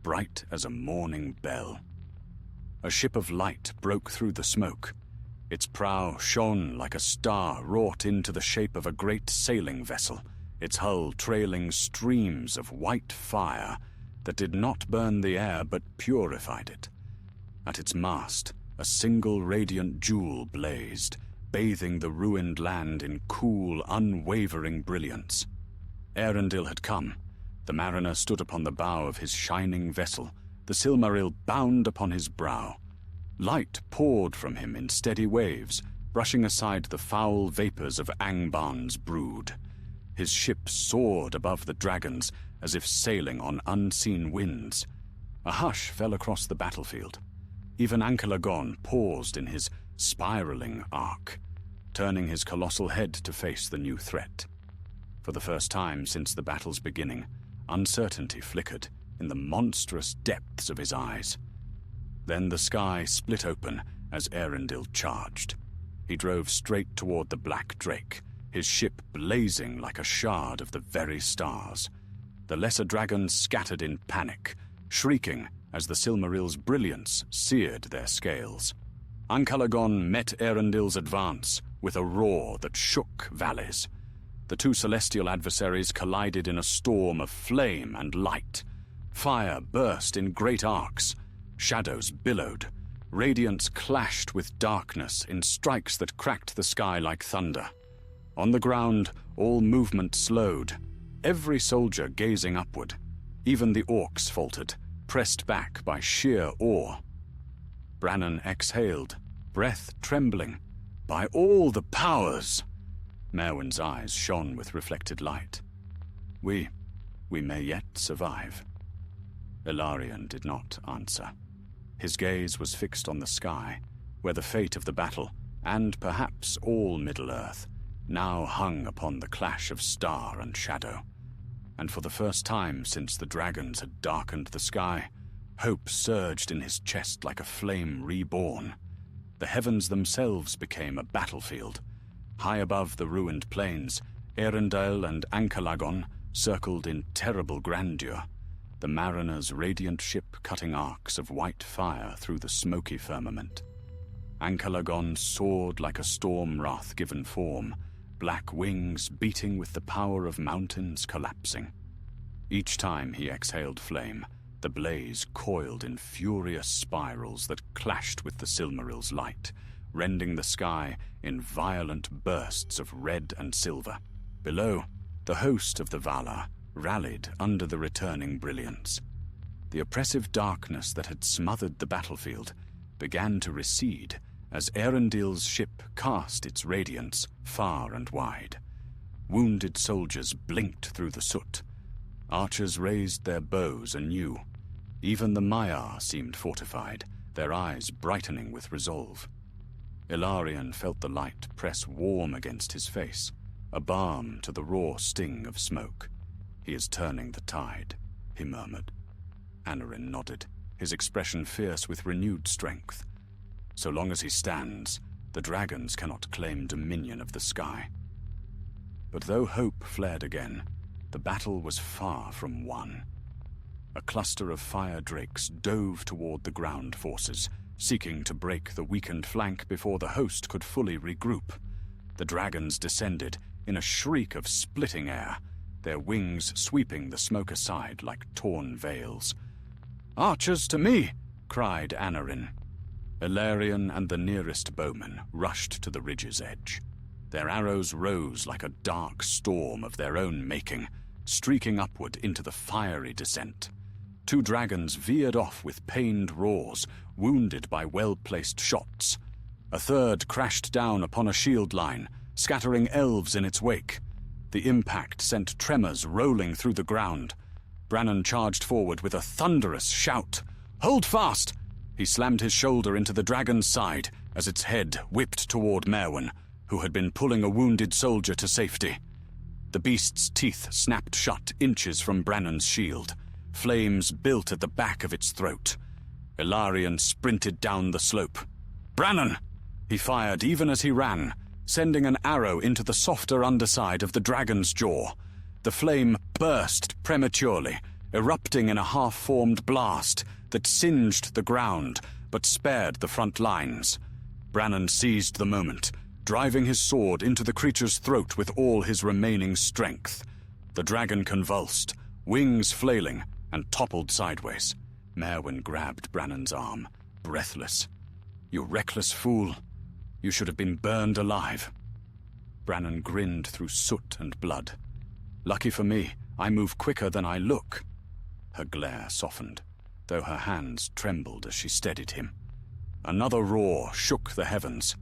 bright as a morning bell. A ship of light broke through the smoke. Its prow shone like a star wrought into the shape of a great sailing vessel, its hull trailing streams of white fire that did not burn the air but purified it. At its mast, a single radiant jewel blazed, bathing the ruined land in cool, unwavering brilliance. Eärendil had come. The mariner stood upon the bow of his shining vessel, the Silmaril bound upon his brow. Light poured from him in steady waves, brushing aside the foul vapors of Angbarn's brood. His ship soared above the dragons, as if sailing on unseen winds. A hush fell across the battlefield. Even Ankalagon paused in his spiraling arc, turning his colossal head to face the new threat. For the first time since the battle's beginning, uncertainty flickered in the monstrous depths of his eyes. Then the sky split open as Eärendil charged. He drove straight toward the Black Drake, his ship blazing like a shard of the very stars. The lesser dragons scattered in panic, shrieking as the Silmaril's brilliance seared their scales. Ankalagon met Eärendil's advance with a roar that shook valleys. The two celestial adversaries collided in a storm of flame and light. Fire burst in great arcs. Shadows billowed. Radiance clashed with darkness in strikes that cracked the sky like thunder. On the ground, all movement slowed, every soldier gazing upward. Even the orcs faltered, pressed back by sheer awe. Brannon exhaled, breath trembling. "By all the powers!" Merwin's eyes shone with reflected light. We may yet survive." Ilarion did not answer. His gaze was fixed on the sky, where the fate of the battle, and perhaps all Middle-earth, now hung upon the clash of star and shadow. And for the first time since the dragons had darkened the sky, hope surged in his chest like a flame reborn. The heavens themselves became a battlefield. High above the ruined plains, Eärendil and Ankalagon circled in terrible grandeur, the mariner's radiant ship cutting arcs of white fire through the smoky firmament. Ankalagon soared like a storm wrath given form, black wings beating with the power of mountains collapsing. Each time he exhaled flame, the blaze coiled in furious spirals that clashed with the Silmaril's light, rending the sky in violent bursts of red and silver. Below, the host of the Valar rallied under the returning brilliance. The oppressive darkness that had smothered the battlefield began to recede as Eärendil's ship cast its radiance far and wide. wounded soldiers blinked through the soot. Archers raised their bows anew. Even the Maiar seemed fortified, their eyes brightening with resolve. Ilarion felt the light press warm against his face, a balm to the raw sting of smoke. "He is turning the tide," he murmured. Anarion nodded, his expression fierce with renewed strength. "So long as he stands, the dragons cannot claim dominion of the sky." But though hope flared again, the battle was far from won. A cluster of fire drakes dove toward the ground forces, seeking to break the weakened flank before the host could fully regroup. The dragons descended in a shriek of splitting air, their wings sweeping the smoke aside like torn veils. "Archers to me!" cried Anarion. Ilarion and the nearest bowmen rushed to the ridge's edge. Their arrows rose like a dark storm of their own making, streaking upward into the fiery descent. Two dragons veered off with pained roars, wounded by well-placed shots. A third crashed down upon a shield line, scattering elves in its wake. The impact sent tremors rolling through the ground. Brannon charged forward with a thunderous shout. "Hold fast!" He slammed his shoulder into the dragon's side as its head whipped toward Merwin, who had been pulling a wounded soldier to safety. The beast's teeth snapped shut inches from Brannon's shield. Flames built at the back of its throat. Ilarion sprinted down the slope. "Brannon!" He fired even as he ran, sending an arrow into the softer underside of the dragon's jaw. The flame burst prematurely, erupting in a half-formed blast that singed the ground but spared the front lines. Brannon seized the moment, driving his sword into the creature's throat with all his remaining strength. The dragon convulsed, wings flailing, and toppled sideways. Merwin grabbed Brannon's arm, breathless. "You reckless fool. You should have been burned alive." Brannon grinned through soot and blood. "Lucky for me, I move quicker than I look." Her glare softened, though her hands trembled as she steadied him. Another roar shook the heavens.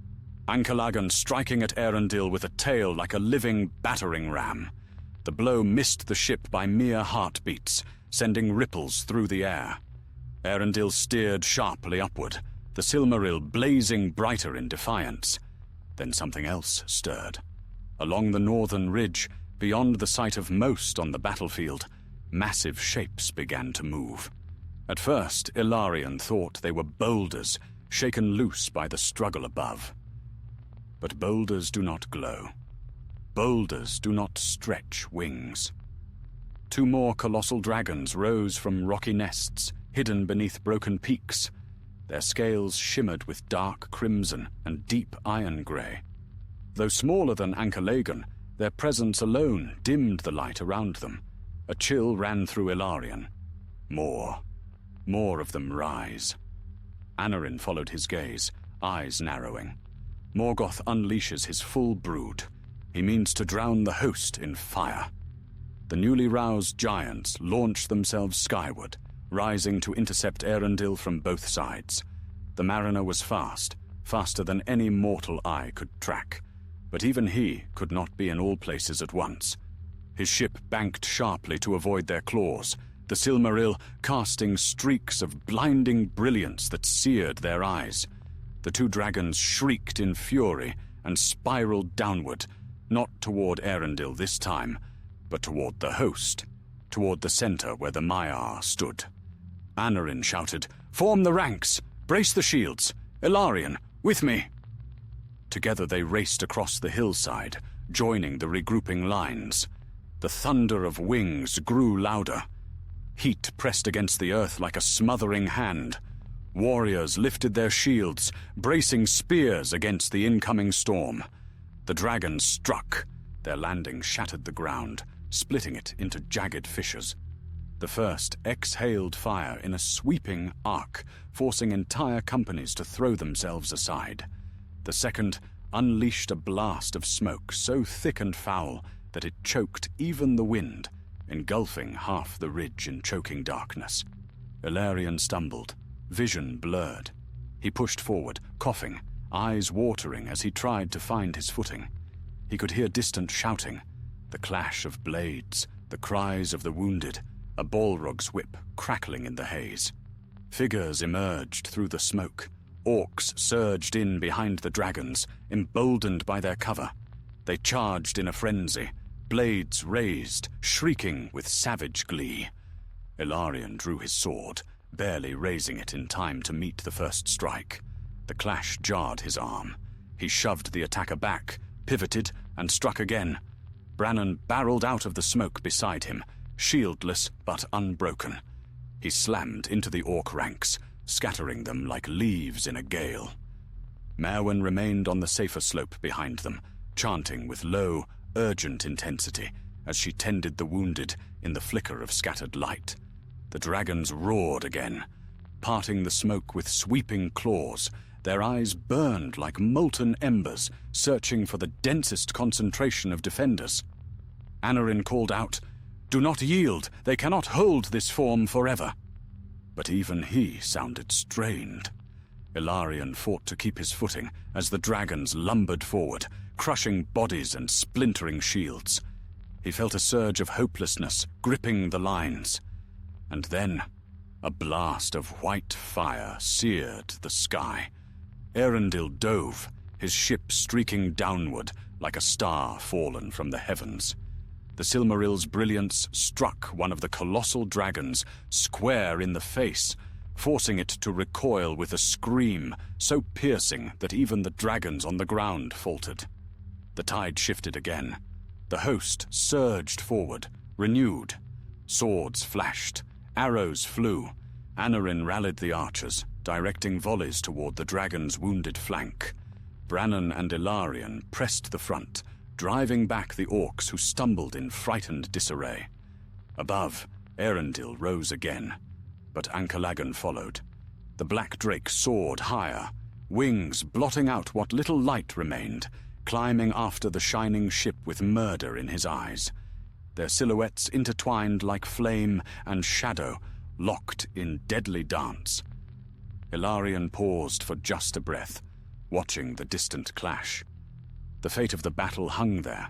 Ankalagan striking at Erendil with a tail like a living battering ram. The blow missed the ship by mere heartbeats, sending ripples through the air. Erendil steered sharply upward, the Silmaril blazing brighter in defiance. Then something else stirred. Along the northern ridge, beyond the sight of most on the battlefield, massive shapes began to move. At first, Ilarion thought they were boulders, shaken loose by the struggle above. But boulders do not glow. Boulders do not stretch wings. Two more colossal dragons rose from rocky nests, hidden beneath broken peaks. Their scales shimmered with dark crimson and deep iron grey. Though smaller than Ankalagan, their presence alone dimmed the light around them. A chill ran through Ilarion. More of them rise. Anarion followed his gaze, eyes narrowing. Morgoth unleashes his full brood. He means to drown the host in fire. The newly roused giants launched themselves skyward, rising to intercept Erendil from both sides. The mariner was fast, faster than any mortal eye could track. But even he could not be in all places at once. His ship banked sharply to avoid their claws, the Silmaril casting streaks of blinding brilliance that seared their eyes. The two dragons shrieked in fury and spiraled downward, not toward Erendil this time, but toward the host, toward the center where the Maiar stood. Anarion shouted, "Form the ranks! Brace the shields! Ilarion, with me!" Together they raced across the hillside, joining the regrouping lines. The thunder of wings grew louder. Heat pressed against the earth like a smothering hand. Warriors lifted their shields, bracing spears against the incoming storm. The dragons struck. Their landing shattered the ground, splitting it into jagged fissures. The first exhaled fire in a sweeping arc, forcing entire companies to throw themselves aside. The second unleashed a blast of smoke so thick and foul that it choked even the wind, engulfing half the ridge in choking darkness. Ilarion stumbled, vision blurred. He pushed forward, coughing, eyes watering as he tried to find his footing. He could hear distant shouting. The clash of blades, the cries of the wounded, a Balrog's whip crackling in the haze. Figures emerged through the smoke. Orcs surged in behind the dragons, emboldened by their cover. They charged in a frenzy, blades raised, shrieking with savage glee. Ilarion drew his sword, barely raising it in time to meet the first strike. The clash jarred his arm. He shoved the attacker back, pivoted, and struck again. Brannon barreled out of the smoke beside him, shieldless but unbroken. He slammed into the orc ranks, scattering them like leaves in a gale. Merwin remained on the safer slope behind them, chanting with low, urgent intensity as she tended the wounded in the flicker of scattered light. The dragons roared again, parting the smoke with sweeping claws. Their eyes burned like molten embers, searching for the densest concentration of defenders. Anarion called out, "Do not yield! They cannot hold this form forever!" But even he sounded strained. Ilarion fought to keep his footing as the dragons lumbered forward, crushing bodies and splintering shields. He felt a surge of hopelessness gripping the lines. And then, a blast of white fire seared the sky. Erendil dove, his ship streaking downward like a star fallen from the heavens. The Silmarill's brilliance struck one of the colossal dragons square in the face, forcing it to recoil with a scream so piercing that even the dragons on the ground faltered. The tide shifted again. The host surged forward, renewed. Swords flashed, arrows flew. Anarion rallied the archers, directing volleys toward the dragon's wounded flank. Brannon and Ilarion pressed the front, driving back the orcs who stumbled in frightened disarray. Above, Erendil rose again, but Ankalagan followed. The black drake soared higher, wings blotting out what little light remained, climbing after the shining ship with murder in his eyes. Their silhouettes intertwined like flame and shadow, locked in deadly dance. Ilarion paused for just a breath, watching the distant clash. The fate of the battle hung there,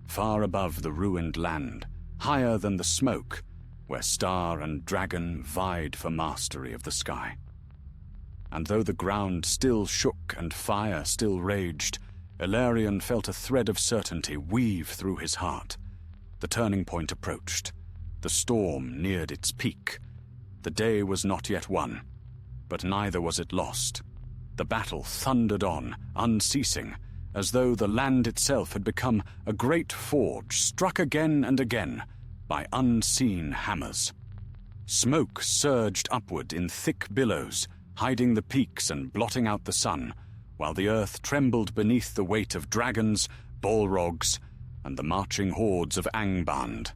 far above the ruined land, higher than the smoke, where star and dragon vied for mastery of the sky. And though the ground still shook and fire still raged, Ilarion felt a thread of certainty weave through his heart. The turning point approached. The storm neared its peak. The day was not yet won, but neither was it lost. The battle thundered on, unceasing, as though the land itself had become a great forge struck again and again by unseen hammers. Smoke surged upward in thick billows, hiding the peaks and blotting out the sun, while the earth trembled beneath the weight of dragons, balrogs, and the marching hordes of Angband.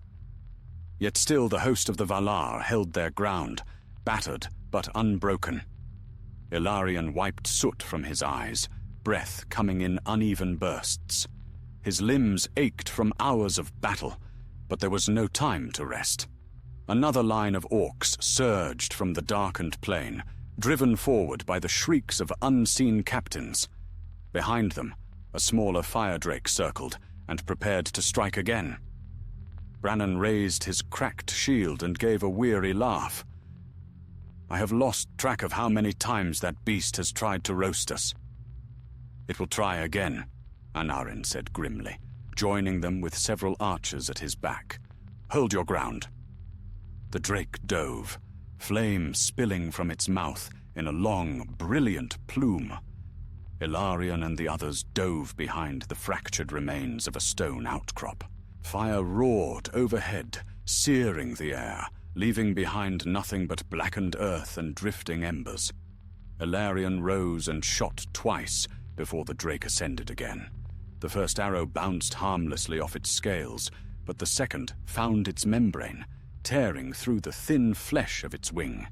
Yet still the host of the Valar held their ground, battered but unbroken. Ilarion wiped soot from his eyes, breath coming in uneven bursts. His limbs ached from hours of battle, but there was no time to rest. Another line of orcs surged from the darkened plain, driven forward by the shrieks of unseen captains. Behind them, a smaller fire drake circled and prepared to strike again. Brannon raised his cracked shield and gave a weary laugh. "I have lost track of how many times that beast has tried to roast us." "It will try again," Anarion said grimly, joining them with several archers at his back. "Hold your ground." The drake dove, flame spilling from its mouth in a long, brilliant plume. Ilarion and the others dove behind the fractured remains of a stone outcrop. Fire roared overhead, searing the air, leaving behind nothing but blackened earth and drifting embers. Ilarion rose and shot twice before the drake ascended again. The first arrow bounced harmlessly off its scales, but the second found its membrane, tearing through the thin flesh of its wing.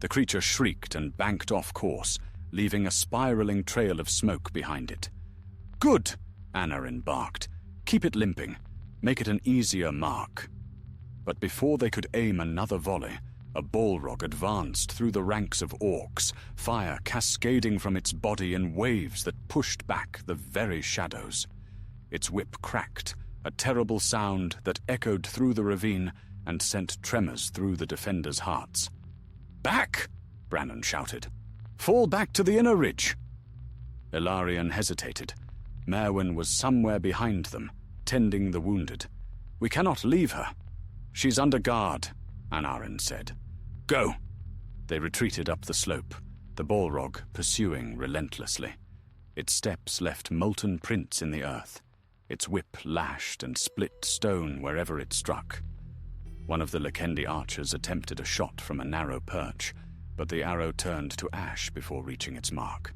The creature shrieked and banked off course, leaving a spiraling trail of smoke behind it. "Good!" Anarion barked. "Keep it limping. Make it an easier mark." But before they could aim another volley, a Balrog advanced through the ranks of orcs, fire cascading from its body in waves that pushed back the very shadows. Its whip cracked, a terrible sound that echoed through the ravine and sent tremors through the defenders' hearts. "Back!" Brannon shouted. "Fall back to the inner ridge!" Ilarion hesitated. Merwin was somewhere behind them, tending the wounded. "We cannot leave her. She's under guard," Anarion said. "Go!" They retreated up the slope, the Balrog pursuing relentlessly. Its steps left molten prints in the earth. Its whip lashed and split stone wherever it struck. One of the Lekendi archers attempted a shot from a narrow perch, but the arrow turned to ash before reaching its mark.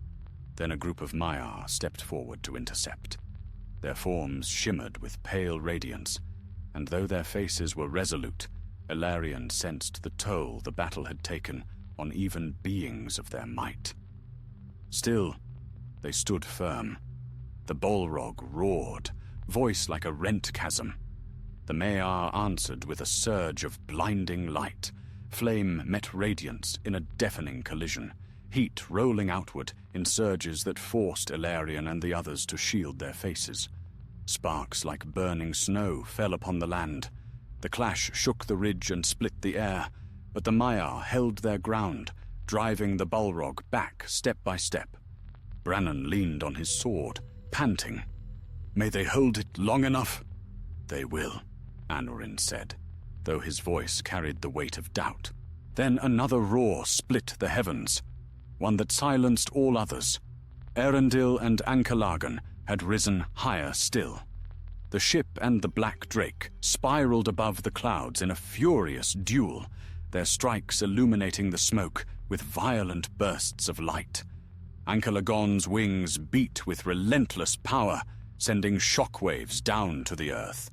Then a group of Maiar stepped forward to intercept. Their forms shimmered with pale radiance, and though their faces were resolute, Ilarion sensed the toll the battle had taken on even beings of their might. Still, they stood firm. The Balrog roared, voice like a rent chasm. The Maiar answered with a surge of blinding light. Flame met radiance in a deafening collision, heat rolling outward in surges that forced Ilarion and the others to shield their faces. Sparks like burning snow fell upon the land. The clash shook the ridge and split the air, but the Maiar held their ground, driving the Balrog back step by step. Brannon leaned on his sword, panting. "May they hold it long enough?" "They will," Anarion said, though his voice carried the weight of doubt. Then another roar split the heavens, one that silenced all others. Erendil and Ankalagan had risen higher still. The ship and the Black Drake spiraled above the clouds in a furious duel, their strikes illuminating the smoke with violent bursts of light. Ankalagon's wings beat with relentless power, sending shockwaves down to the earth.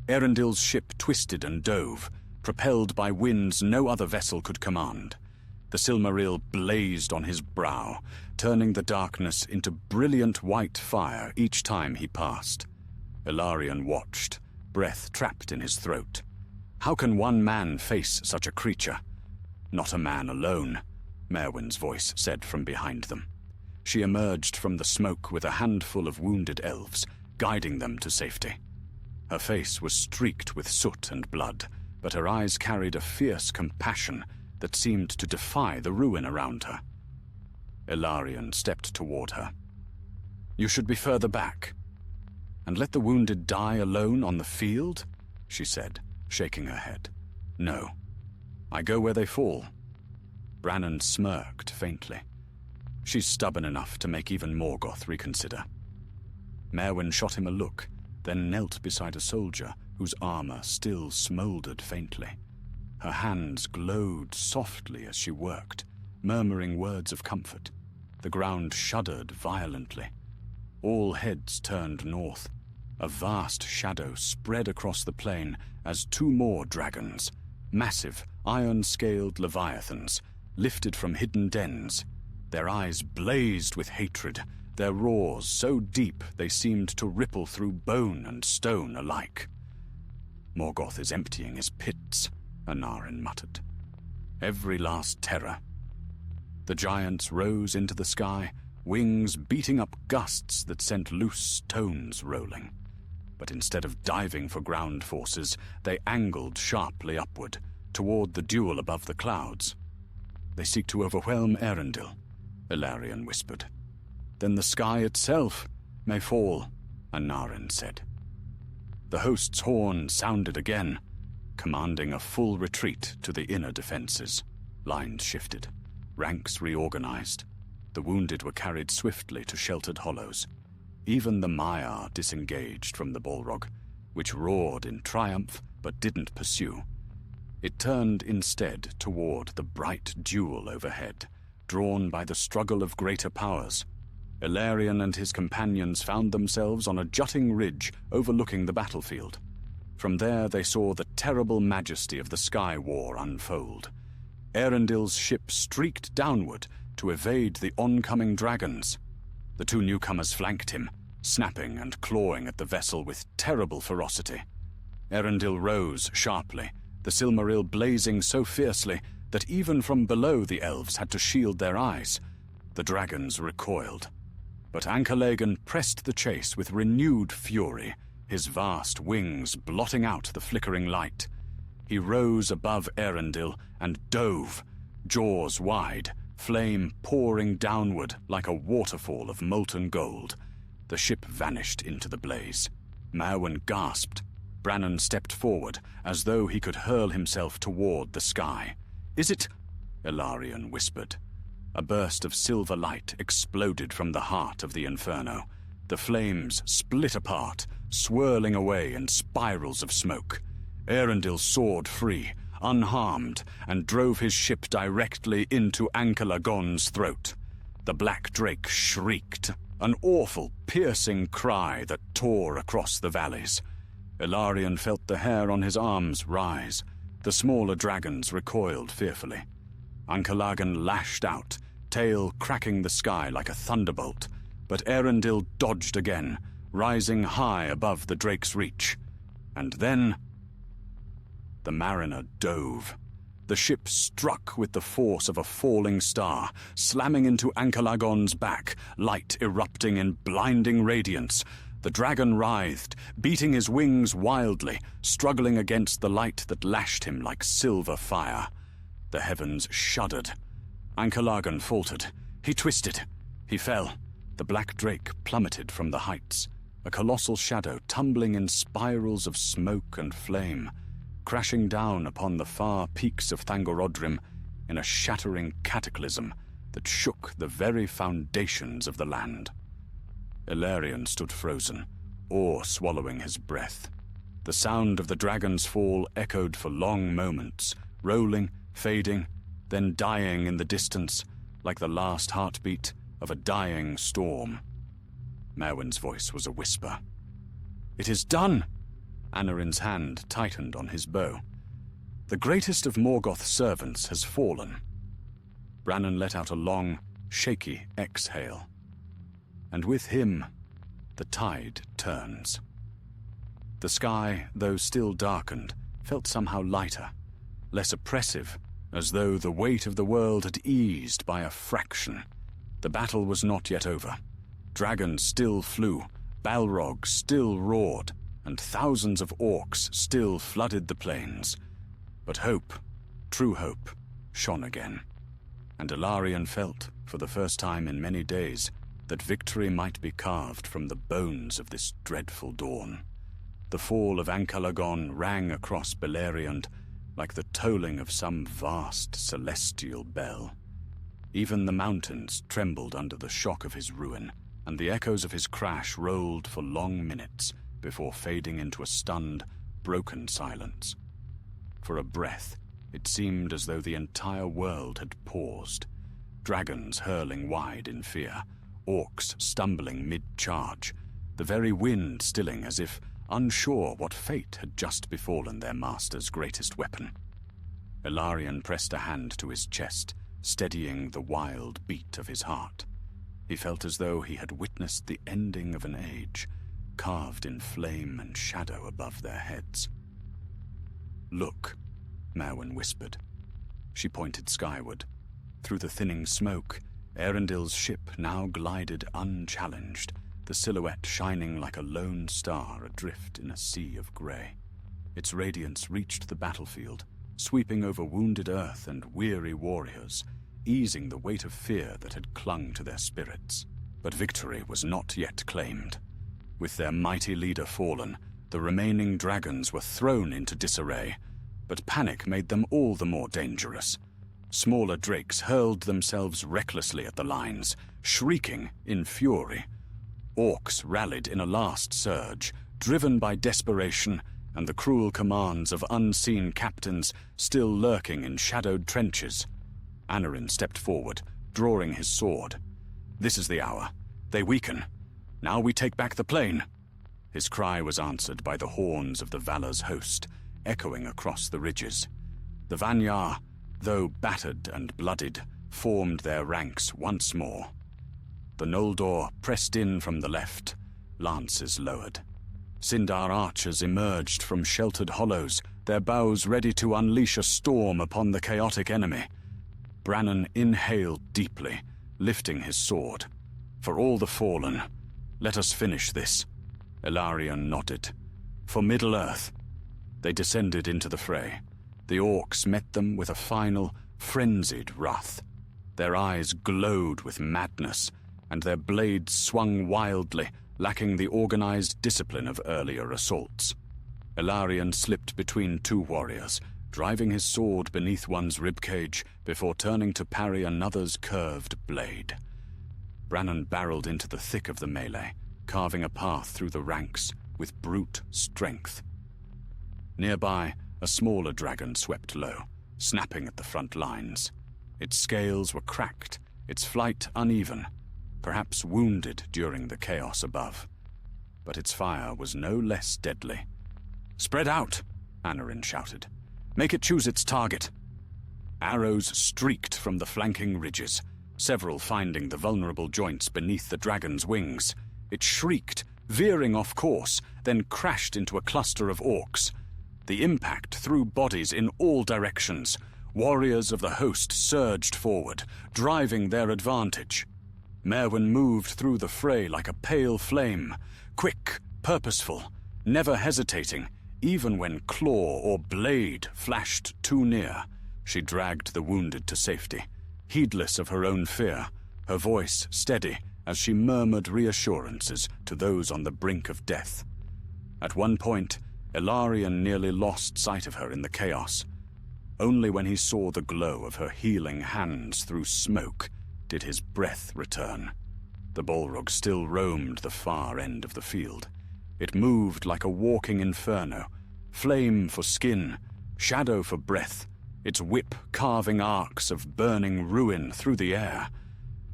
Erendil's ship twisted and dove, propelled by winds no other vessel could command. The Silmaril blazed on his brow, turning the darkness into brilliant white fire each time he passed. Ilarion watched, breath trapped in his throat. How can one man face such a creature? "Not a man alone," Merwin's voice said from behind them. She emerged from the smoke with a handful of wounded elves, guiding them to safety. Her face was streaked with soot and blood, but her eyes carried a fierce compassion that seemed to defy the ruin around her. Ilarion stepped toward her. "You should be further back. And let the wounded die alone on the field?" she said, shaking her head. "No. I go where they fall." Brannon smirked faintly. She's stubborn enough to make even Morgoth reconsider. Merwin shot him a look, then knelt beside a soldier whose armor still smoldered faintly. Her hands glowed softly as she worked, murmuring words of comfort. The ground shuddered violently. All heads turned north. A vast shadow spread across the plain as two more dragons, massive, iron-scaled leviathans, lifted from hidden dens. Their eyes blazed with hatred, their roars so deep they seemed to ripple through bone and stone alike. "Morgoth is emptying his pits," Anarion muttered. "Every last terror." The giants rose into the sky, wings beating up gusts that sent loose stones rolling. But instead of diving for ground forces, they angled sharply upward, toward the duel above the clouds. "They seek to overwhelm Erendil," Ilarion whispered. "Then the sky itself may fall," Anarion said. The host's horn sounded again, commanding a full retreat to the inner defenses. Lines shifted, ranks reorganized. The wounded were carried swiftly to sheltered hollows. Even the Maiar disengaged from the Balrog, which roared in triumph but didn't pursue. It turned instead toward the bright duel overhead, drawn by the struggle of greater powers. Ilarion and his companions found themselves on a jutting ridge overlooking the battlefield. From there they saw the terrible majesty of the Sky War unfold. Erendil's ship streaked downward to evade the oncoming dragons. The two newcomers flanked him, snapping and clawing at the vessel with terrible ferocity. Erendil rose sharply, the Silmaril blazing so fiercely that even from below the elves had to shield their eyes. The dragons recoiled. But Ankalagan pressed the chase with renewed fury, his vast wings blotting out the flickering light. He rose above Eärendil and dove, jaws wide, flame pouring downward like a waterfall of molten gold. The ship vanished into the blaze. Merwin gasped. Brannon stepped forward, as though he could hurl himself toward the sky. "Is it—" Ilarion whispered. A burst of silver light exploded from the heart of the inferno. The flames split apart, swirling away in spirals of smoke. Eärendil soared free, unharmed, and drove his ship directly into Ankalagon's throat. The black drake shrieked, an awful, piercing cry that tore across the valleys. Ilarion felt the hair on his arms rise. The smaller dragons recoiled fearfully. Ankalagon lashed out, tail cracking the sky like a thunderbolt, but Eärendil dodged again, rising high above the drake's reach. And then the mariner dove. The ship struck with the force of a falling star, slamming into Ankalagon's back, light erupting in blinding radiance. The dragon writhed, beating his wings wildly, struggling against the light that lashed him like silver fire. The heavens shuddered. Ankalagon faltered. He twisted. He fell. The black drake plummeted from the heights, a colossal shadow tumbling in spirals of smoke and flame, crashing down upon the far peaks of Thangorodrim in a shattering cataclysm that shook the very foundations of the land. Ilarion stood frozen, awe swallowing his breath. The sound of the dragon's fall echoed for long moments, rolling, fading, then dying in the distance, like the last heartbeat of a dying storm. Merwin's voice was a whisper. "It is done!" Annarin's hand tightened on his bow. "The greatest of Morgoth's servants has fallen." Brannon let out a long, shaky exhale. And with him, the tide turns. The sky, though still darkened, felt somehow lighter, less oppressive, as though the weight of the world had eased by a fraction. The battle was not yet over. Dragons still flew, Balrog still roared, and thousands of orcs still flooded the plains. But hope, true hope, shone again. And Ilarion felt, for the first time in many days, that victory might be carved from the bones of this dreadful dawn. The fall of Ankalagon rang across Beleriand like the tolling of some vast celestial bell. Even the mountains trembled under the shock of his ruin, and the echoes of his crash rolled for long minutes before fading into a stunned, broken silence. For a breath, it seemed as though the entire world had paused. Dragons hurling wide in fear, orcs stumbling mid-charge, the very wind stilling as if unsure what fate had just befallen their master's greatest weapon. Ilarion pressed a hand to his chest, steadying the wild beat of his heart. He felt as though he had witnessed the ending of an age, carved in flame and shadow above their heads. "Look," Merwin whispered. She pointed skyward. Through the thinning smoke, Eärendil's ship now glided unchallenged, the silhouette shining like a lone star adrift in a sea of grey. Its radiance reached the battlefield, sweeping over wounded earth and weary warriors, easing the weight of fear that had clung to their spirits. But victory was not yet claimed. With their mighty leader fallen, the remaining dragons were thrown into disarray, but panic made them all the more dangerous. Smaller drakes hurled themselves recklessly at the lines, shrieking in fury. Orcs rallied in a last surge, driven by desperation and the cruel commands of unseen captains still lurking in shadowed trenches. Annarin stepped forward, drawing his sword. "This is the hour. They weaken. Now we take back the plain." His cry was answered by the horns of the Valar's host, echoing across the ridges. The Vanyar, though battered and bloodied, formed their ranks once more. The Noldor pressed in from the left, lances lowered. Sindar archers emerged from sheltered hollows, their bows ready to unleash a storm upon the chaotic enemy. Brannon inhaled deeply, lifting his sword. "For all the fallen, let us finish this." Ilarion nodded. for Middle-earth. They descended into the fray. The orcs met them with a final, frenzied wrath. Their eyes glowed with madness, and their blades swung wildly, lacking the organized discipline of earlier assaults. Ilarion slipped between two warriors, driving his sword beneath one's ribcage before turning to parry another's curved blade. Brannon barreled into the thick of the melee, carving a path through the ranks with brute strength. Nearby, a smaller dragon swept low, snapping at the front lines. Its scales were cracked, its flight uneven, perhaps wounded during the chaos above. But its fire was no less deadly. "Spread out!" Anarion shouted. "Make it choose its target." Arrows streaked from the flanking ridges, several finding the vulnerable joints beneath the dragon's wings. It shrieked, veering off course, then crashed into a cluster of orcs. The impact threw bodies in all directions. Warriors of the host surged forward, driving their advantage. Merwin moved through the fray like a pale flame, quick, purposeful, never hesitating, even when claw or blade flashed too near. She dragged the wounded to safety, heedless of her own fear, her voice steady as she murmured reassurances to those on the brink of death. At one point, Ilarion nearly lost sight of her in the chaos. Only when he saw the glow of her healing hands through smoke did his breath return. The Balrog still roamed the far end of the field. It moved like a walking inferno, flame for skin, shadow for breath, its whip carving arcs of burning ruin through the air.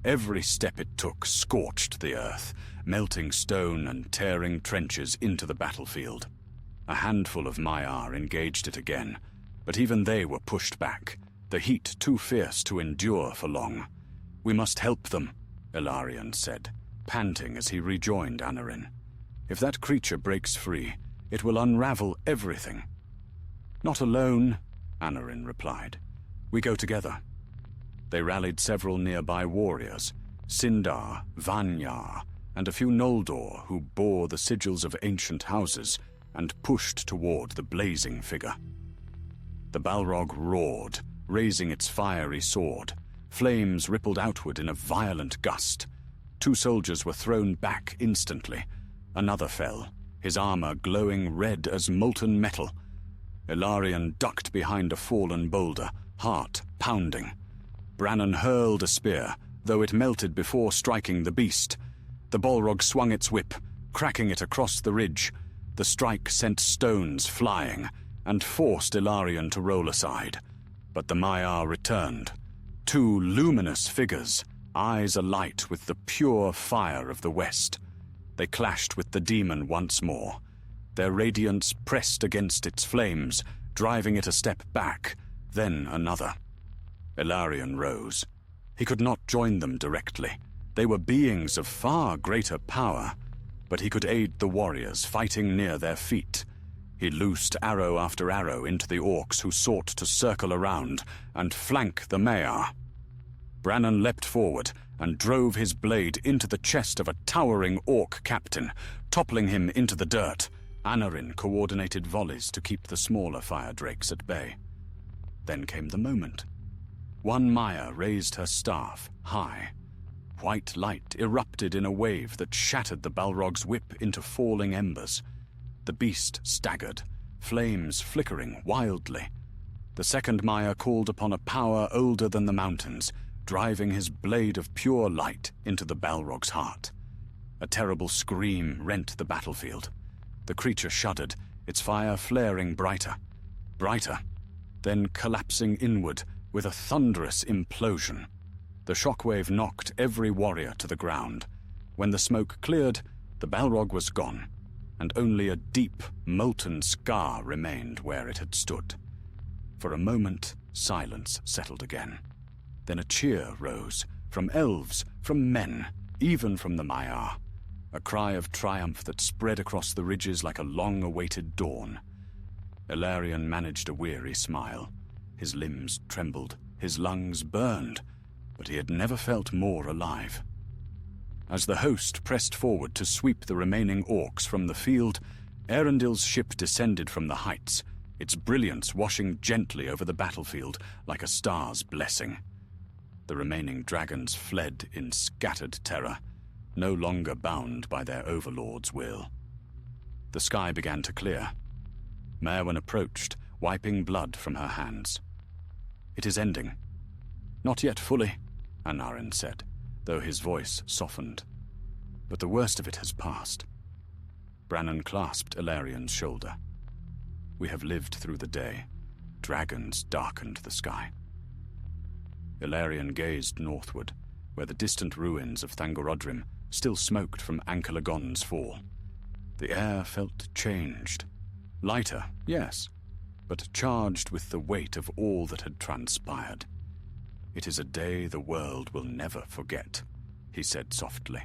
Every step it took scorched the earth, melting stone and tearing trenches into the battlefield. A handful of Maiar engaged it again, but even they were pushed back, the heat too fierce to endure for long. "We must help them," Ilarion said, panting as he rejoined Anarion. "If that creature breaks free, it will unravel everything." "Not alone," Anarion replied. "We go together." They rallied several nearby warriors, Sindar, Vanyar, and a few Noldor who bore the sigils of ancient houses, and pushed toward the blazing figure. The Balrog roared, raising its fiery sword. Flames rippled outward in a violent gust. Two soldiers were thrown back instantly. Another fell, his armor glowing red as molten metal. Ilarion ducked behind a fallen boulder, heart pounding. Brannon hurled a spear, though it melted before striking the beast. The Balrog swung its whip, cracking it across the ridge. The strike sent stones flying, and forced Ilarion to roll aside. But the Maiar returned. Two luminous figures, eyes alight with the pure fire of the west. They clashed with the demon once more. Their radiance pressed against its flames, driving it a step back, then another. Ilarion rose. He could not join them directly. They were beings of far greater power, but he could aid the warriors fighting near their feet. He loosed arrow after arrow into the orcs who sought to circle around and flank the Maiar. Brannon leapt forward and drove his blade into the chest of a towering orc captain, toppling him into the dirt. Anarion coordinated volleys to keep the smaller fire drakes at bay. Then came the moment. One Maiar raised her staff high. White light erupted in a wave that shattered the Balrog's whip into falling embers. The beast staggered, flames flickering wildly. The second Maiar called upon a power older than the mountains, driving his blade of pure light into the Balrog's heart. A terrible scream rent the battlefield. The creature shuddered, its fire flaring brighter, then collapsing inward with a thunderous implosion. The shockwave knocked every warrior to the ground. When the smoke cleared, the Balrog was gone, and only a deep, molten scar remained where it had stood. For a moment, silence settled again. Then a cheer rose, from elves, from men, even from the Maiar. A cry of triumph that spread across the ridges like a long-awaited dawn. Ilarion managed a weary smile. His limbs trembled, his lungs burned, but he had never felt more alive. As the host pressed forward to sweep the remaining orcs from the field, Eärendil's ship descended from the heights, its brilliance washing gently over the battlefield like a star's blessing. The remaining dragons fled in scattered terror, no longer bound by their overlord's will. The sky began to clear. Merwin approached, wiping blood from her hands. "It is ending." "Not yet fully," Anarion said, though his voice softened. "But the worst of it has passed." Brannon clasped Ilarion's shoulder. "We have lived through the day. Dragons darkened the sky." Ilarion gazed northward, where the distant ruins of Thangorodrim still smoked from Ankalagon's fall. The air felt changed. Lighter, yes, but charged with the weight of all that had transpired. "It is a day the world will never forget," he said softly.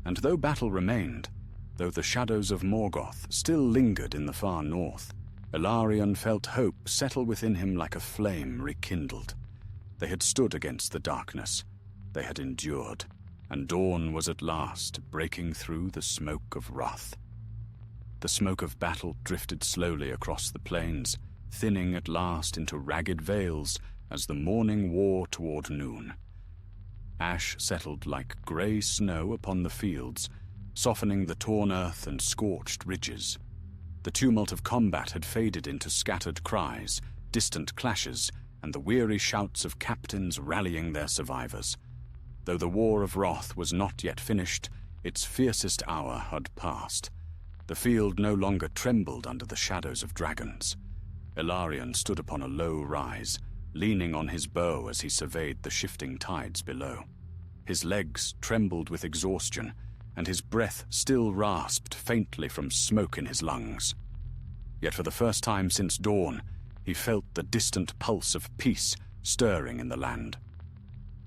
And though battle remained, though the shadows of Morgoth still lingered in the far north, Ilarion felt hope settle within him like a flame rekindled. They had stood against the darkness. They had endured, and dawn was at last breaking through the smoke of wrath. The smoke of battle drifted slowly across the plains, thinning at last into ragged veils as the morning wore toward noon. Ash settled like grey snow upon the fields, softening the torn earth and scorched ridges. The tumult of combat had faded into scattered cries, distant clashes, and the weary shouts of captains rallying their survivors. Though the war of wrath was not yet finished, its fiercest hour had passed. The field no longer trembled under the shadows of dragons. Ilarion stood upon a low rise, leaning on his bow as he surveyed the shifting tides below. His legs trembled with exhaustion, and his breath still rasped faintly from smoke in his lungs. Yet for the first time since dawn, he felt the distant pulse of peace stirring in the land.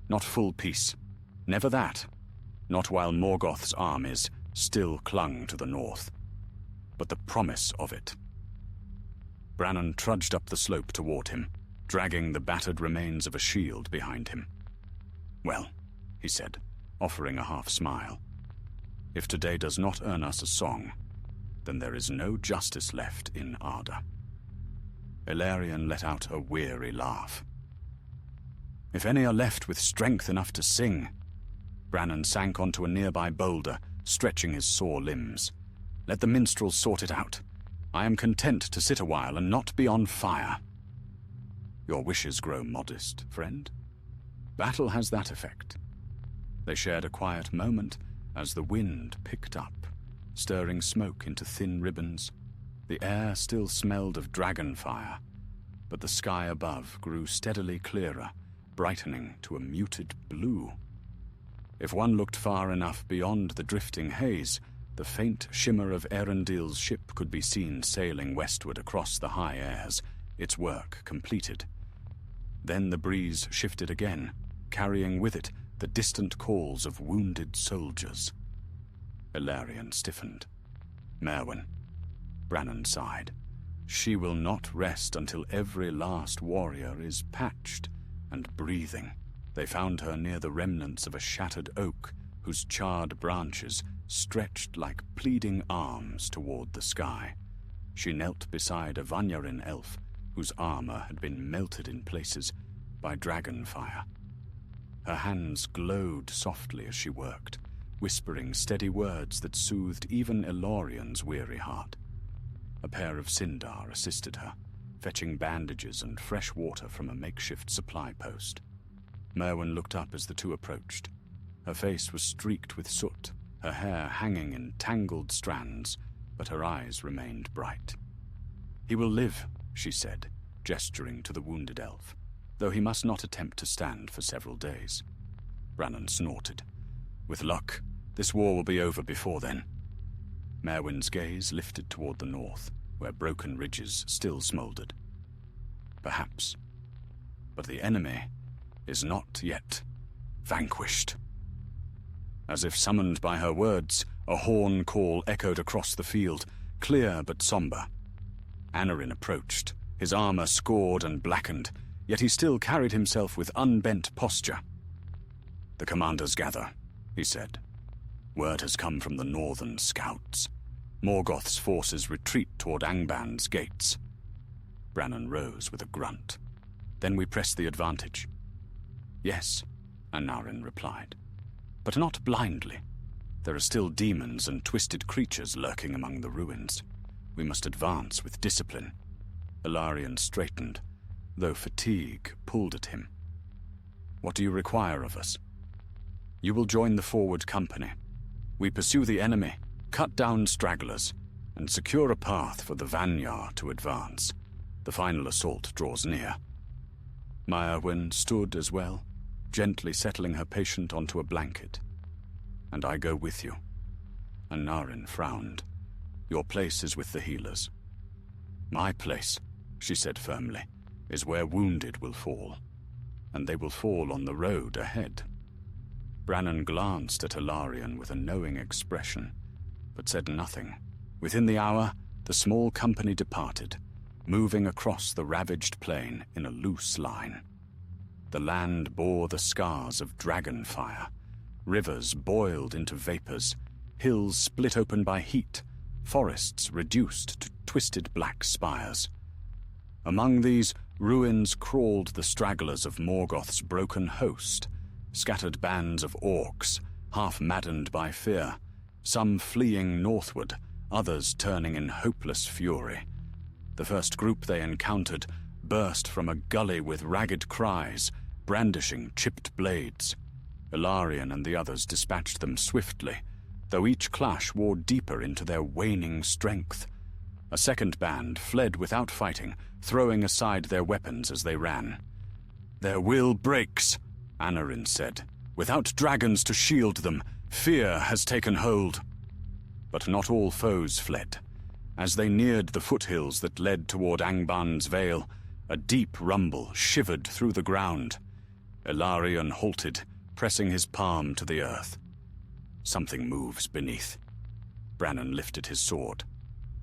Not full peace, never that, not while Morgoth's armies still clung to the north, but the promise of it. Brannon trudged up the slope toward him, dragging the battered remains of a shield behind him. "Well," he said, offering a half-smile, "if today does not earn us a song, then there is no justice left in Arda." Ilarion let out a weary laugh. "If any are left with strength enough to sing..." Brannon sank onto a nearby boulder, stretching his sore limbs. "Let the minstrels sort it out. I am content to sit a while and not be on fire." "Your wishes grow modest, friend. Battle has that effect." They shared a quiet moment as the wind picked up, stirring smoke into thin ribbons. The air still smelled of dragon fire, but the sky above grew steadily clearer, brightening to a muted blue. If one looked far enough beyond the drifting haze, the faint shimmer of Eärendil's ship could be seen sailing westward across the high airs, its work completed. Then the breeze shifted again, carrying with it the distant calls of wounded soldiers. Ilarion stiffened. "Merwin," Brannon sighed. "She will not rest until every last warrior is patched and breathing." They found her near the remnants of a shattered oak whose charred branches stretched like pleading arms toward the sky. She knelt beside a Vanyarin elf whose armor had been melted in places by dragon fire. Her hands glowed softly as she worked, whispering steady words that soothed even Elorion's weary heart. A pair of Sindar assisted her, fetching bandages and fresh water from a makeshift supply post. Merwin looked up as the two approached. Her face was streaked with soot, her hair hanging in tangled strands, but her eyes remained bright. "He will live," she said, gesturing to the wounded elf, "though he must not attempt to stand for several days." Brannon snorted. "With luck, this war will be over before then." Merwin's gaze lifted toward the north, where broken ridges still smoldered. "Perhaps. But the enemy is not yet vanquished." As if summoned by her words, a horn call echoed across the field, clear but somber. Anarion approached, his armor scored and blackened, yet he still carried himself with unbent posture. "The commanders gather," he said. "Word has come from the northern scouts. Morgoth's forces retreat toward Angban's gates. Brannon rose with a grunt. Then we press the advantage. Yes, Anarion replied. But not blindly. There are still demons and twisted creatures lurking among the ruins. We must advance with discipline. Ilarion straightened, though fatigue pulled at him. What do you require of us? You will join the forward company. We pursue the enemy, cut down stragglers, and secure a path for the Vanyar to advance. The final assault draws near. Maewyn stood as well, gently settling her patient onto a blanket. And I go with you. Anarion frowned. Your place is with the healers. My place, she said firmly, is where wounded will fall. And they will fall on the road ahead. Brannon glanced at Ilarion with a knowing expression, but said nothing. Within the hour, the small company departed, moving across the ravaged plain in a loose line. The land bore the scars of dragon fire. Rivers boiled into vapors, hills split open by heat, forests reduced to twisted black spires. Among these ruins crawled the stragglers of Morgoth's broken host, scattered bands of orcs, half maddened by fear, some fleeing northward, others turning in hopeless fury. The first group they encountered burst from a gully with ragged cries, brandishing chipped blades. Ilarion and the others dispatched them swiftly, though each clash wore deeper into their waning strength. A second band fled without fighting, throwing aside their weapons as they ran. "Their will breaks," Anarion said. "Without dragons to shield them, fear has taken hold." But not all foes fled. As they neared the foothills that led toward Angban's Vale, a deep rumble shivered through the ground. Ilarion halted, pressing his palm to the earth. Something moves beneath. Brannon lifted his sword.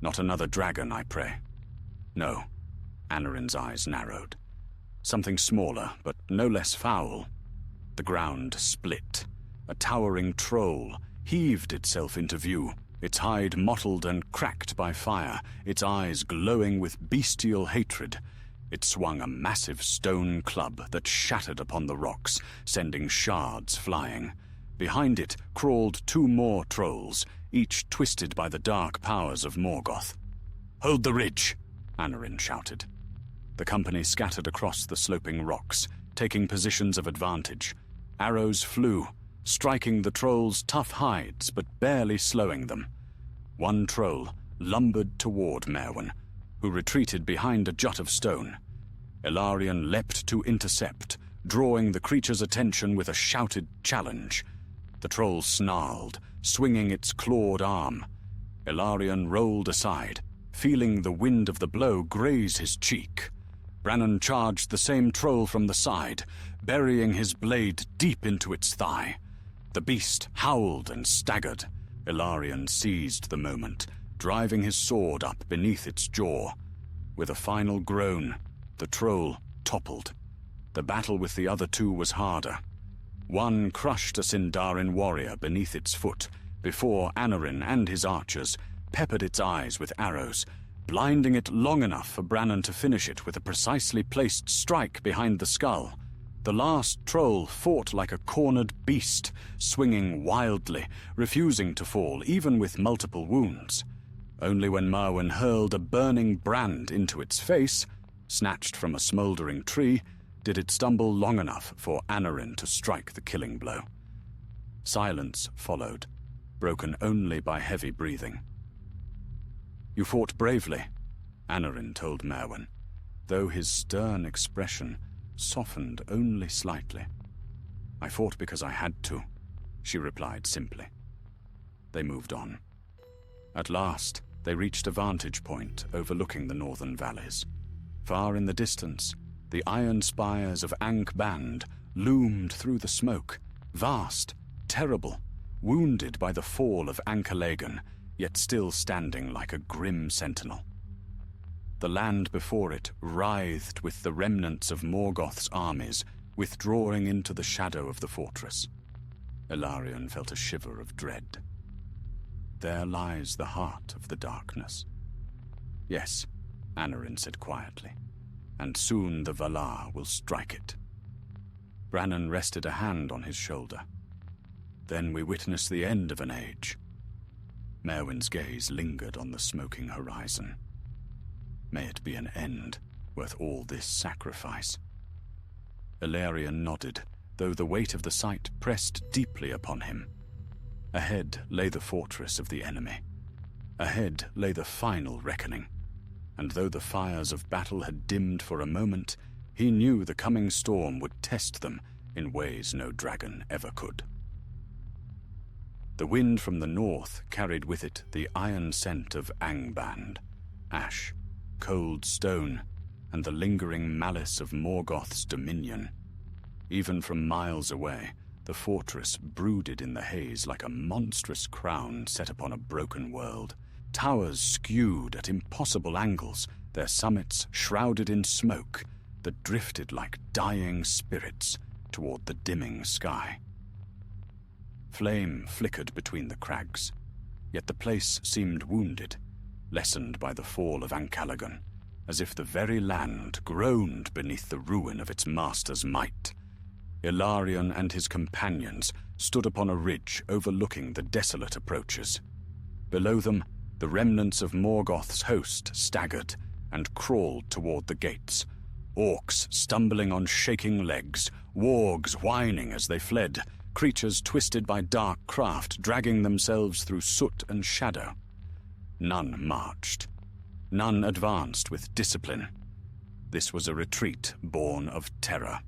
"Not another dragon, I pray." "No." Anarion's eyes narrowed. "Something smaller, but no less foul." The ground split. A towering troll heaved itself into view, its hide mottled and cracked by fire, its eyes glowing with bestial hatred. It swung a massive stone club that shattered upon the rocks, sending shards flying. Behind it crawled two more trolls, each twisted by the dark powers of Morgoth. "Hold the ridge!" Anarion shouted. The company scattered across the sloping rocks, taking positions of advantage. Arrows flew, striking the trolls' tough hides but barely slowing them. One troll lumbered toward Maewyn, who retreated behind a jut of stone. Ilarion leapt to intercept, drawing the creature's attention with a shouted challenge. The troll snarled, swinging its clawed arm. Ilarion rolled aside, feeling the wind of the blow graze his cheek. Brannon charged the same troll from the side, burying his blade deep into its thigh. The beast howled and staggered. Ilarion seized the moment, driving his sword up beneath its jaw. With a final groan, the troll toppled. The battle with the other two was harder. One crushed a Sindarin warrior beneath its foot, before Anarion and his archers peppered its eyes with arrows, blinding it long enough for Brannon to finish it with a precisely placed strike behind the skull. The last troll fought like a cornered beast, swinging wildly, refusing to fall even with multiple wounds. Only when Maewyn hurled a burning brand into its face, snatched from a smoldering tree, did it stumble long enough for Anarion to strike the killing blow. Silence followed, broken only by heavy breathing. "You fought bravely," Anarion told Maewyn, though his stern expression softened only slightly. "I fought because I had to," she replied simply. They moved on. At last, they reached a vantage point overlooking the northern valleys. Far in the distance, the iron spires of Ankh-Band loomed through the smoke, vast, terrible, wounded by the fall of Anchalagan, yet still standing like a grim sentinel. The land before it writhed with the remnants of Morgoth's armies, withdrawing into the shadow of the fortress. Ilarion felt a shiver of dread. there lies the heart of the darkness. Yes, Anarind said quietly, and soon the Valar will strike it. Brannon rested a hand on his shoulder. Then we witness the end of an age. Merwin's gaze lingered on the smoking horizon. May it be an end worth all this sacrifice. Ilarion nodded, though the weight of the sight pressed deeply upon him. Ahead lay the fortress of the enemy. Ahead lay the final reckoning. And though the fires of battle had dimmed for a moment, he knew the coming storm would test them in ways no dragon ever could. The wind from the north carried with it the iron scent of Angband, ash, cold stone, and the lingering malice of Morgoth's dominion. Even from miles away, the fortress brooded in the haze like a monstrous crown set upon a broken world. Towers skewed at impossible angles, their summits shrouded in smoke that drifted like dying spirits toward the dimming sky. Flame flickered between the crags, yet the place seemed wounded, lessened by the fall of Ancalagon, as if the very land groaned beneath the ruin of its master's might. Ilarion and his companions stood upon a ridge overlooking the desolate approaches. Below them, the remnants of Morgoth's host staggered and crawled toward the gates, orcs stumbling on shaking legs, wargs whining as they fled, creatures twisted by dark craft dragging themselves through soot and shadow. None marched. None advanced with discipline. This was a retreat born of terror.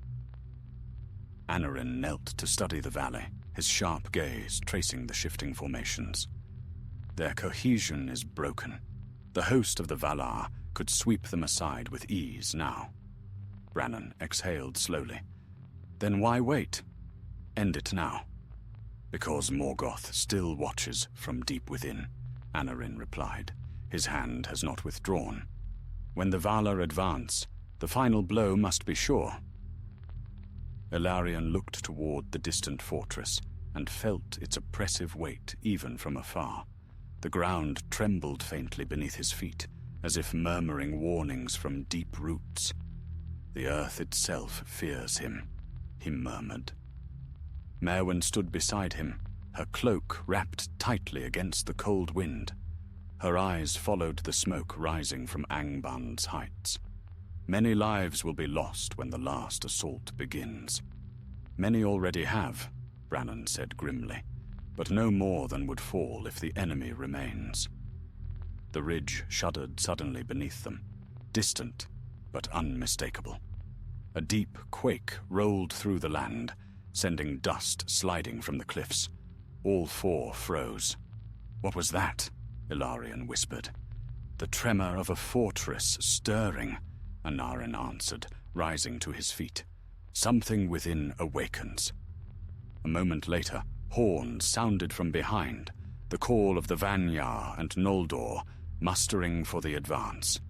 Anarind knelt to study the valley, his sharp gaze tracing the shifting formations. Their cohesion is broken. The host of the Valar could sweep them aside with ease now. Brannon exhaled slowly. Then why wait? End it now. Because Morgoth still watches from deep within, Anarind replied. His hand has not withdrawn. When the Valar advance, the final blow must be sure. Ilarion looked toward the distant fortress and felt its oppressive weight even from afar. The ground trembled faintly beneath his feet, as if murmuring warnings from deep roots. The earth itself fears him, he murmured. Merwin stood beside him, her cloak wrapped tightly against the cold wind. Her eyes followed the smoke rising from Angband's heights. Many lives will be lost when the last assault begins. Many already have, Brannon said grimly, but no more than would fall if the enemy remains. The ridge shuddered suddenly beneath them, distant but unmistakable. A deep quake rolled through the land, sending dust sliding from the cliffs. All four froze. What was that? Ilarion whispered. The tremor of a fortress stirring, Anarind answered, rising to his feet. Something within awakens. A moment later, horns sounded from behind, the call of the Vanyar and Noldor, mustering for the advance.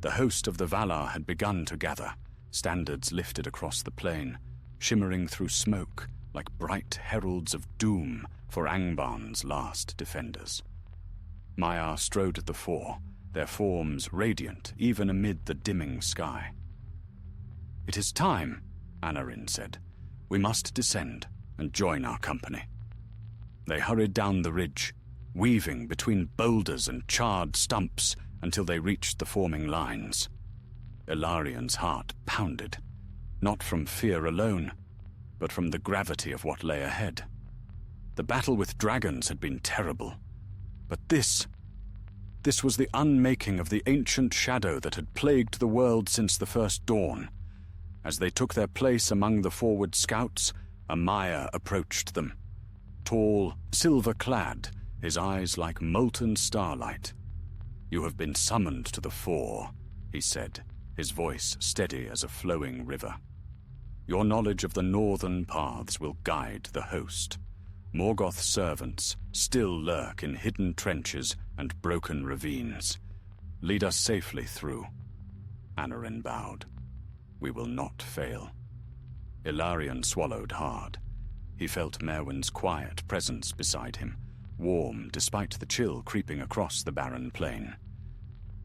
The host of the Valar had begun to gather, standards lifted across the plain, shimmering through smoke like bright heralds of doom for Angband's last defenders. Maiar strode at the fore, their forms radiant even amid the dimming sky. "It is time," Anarind said. "We must descend and join our company." They hurried down the ridge, weaving between boulders and charred stumps until they reached the forming lines. Ilarion's heart pounded, not from fear alone, but from the gravity of what lay ahead. The battle with dragons had been terrible, but this was the unmaking of the ancient shadow that had plagued the world since the first dawn. As they took their place among the forward scouts, a Maiar approached them. Tall, silver-clad, his eyes like molten starlight. "You have been summoned to the fore," he said, his voice steady as a flowing river. "Your knowledge of the northern paths will guide the host. Morgoth's servants still lurk in hidden trenches and broken ravines. Lead us safely through." Anarind bowed. "We will not fail." Ilarion swallowed hard. He felt Merwin's quiet presence beside him, warm despite the chill creeping across the barren plain.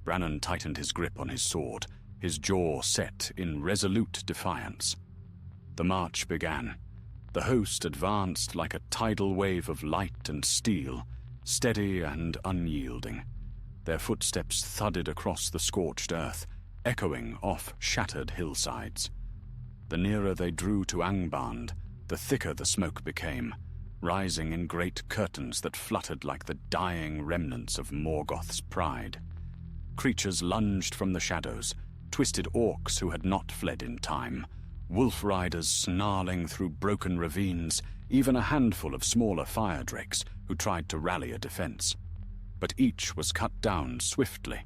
Brannon tightened his grip on his sword, his jaw set in resolute defiance. The march began. The host advanced like a tidal wave of light and steel, steady and unyielding. Their footsteps thudded across the scorched earth, echoing off shattered hillsides. The nearer they drew to Angband, the thicker the smoke became, rising in great curtains that fluttered like the dying remnants of Morgoth's pride. Creatures lunged from the shadows, twisted orcs who had not fled in time, wolf riders snarling through broken ravines, even a handful of smaller fire drakes who tried to rally a defense. But each was cut down swiftly.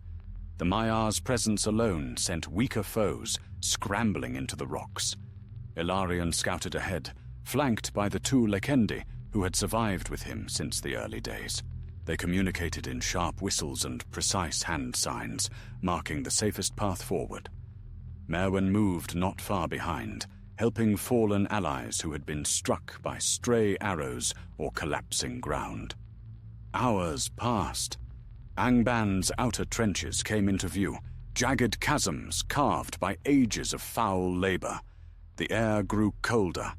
The Maiar's presence alone sent weaker foes scrambling into the rocks. Ilarion scouted ahead, flanked by the two Lekendi who had survived with him since the early days. They communicated in sharp whistles and precise hand signs, marking the safest path forward. Merwin moved not far behind, helping fallen allies who had been struck by stray arrows or collapsing ground. Hours passed. Angband's outer trenches came into view, jagged chasms carved by ages of foul labor. The air grew colder.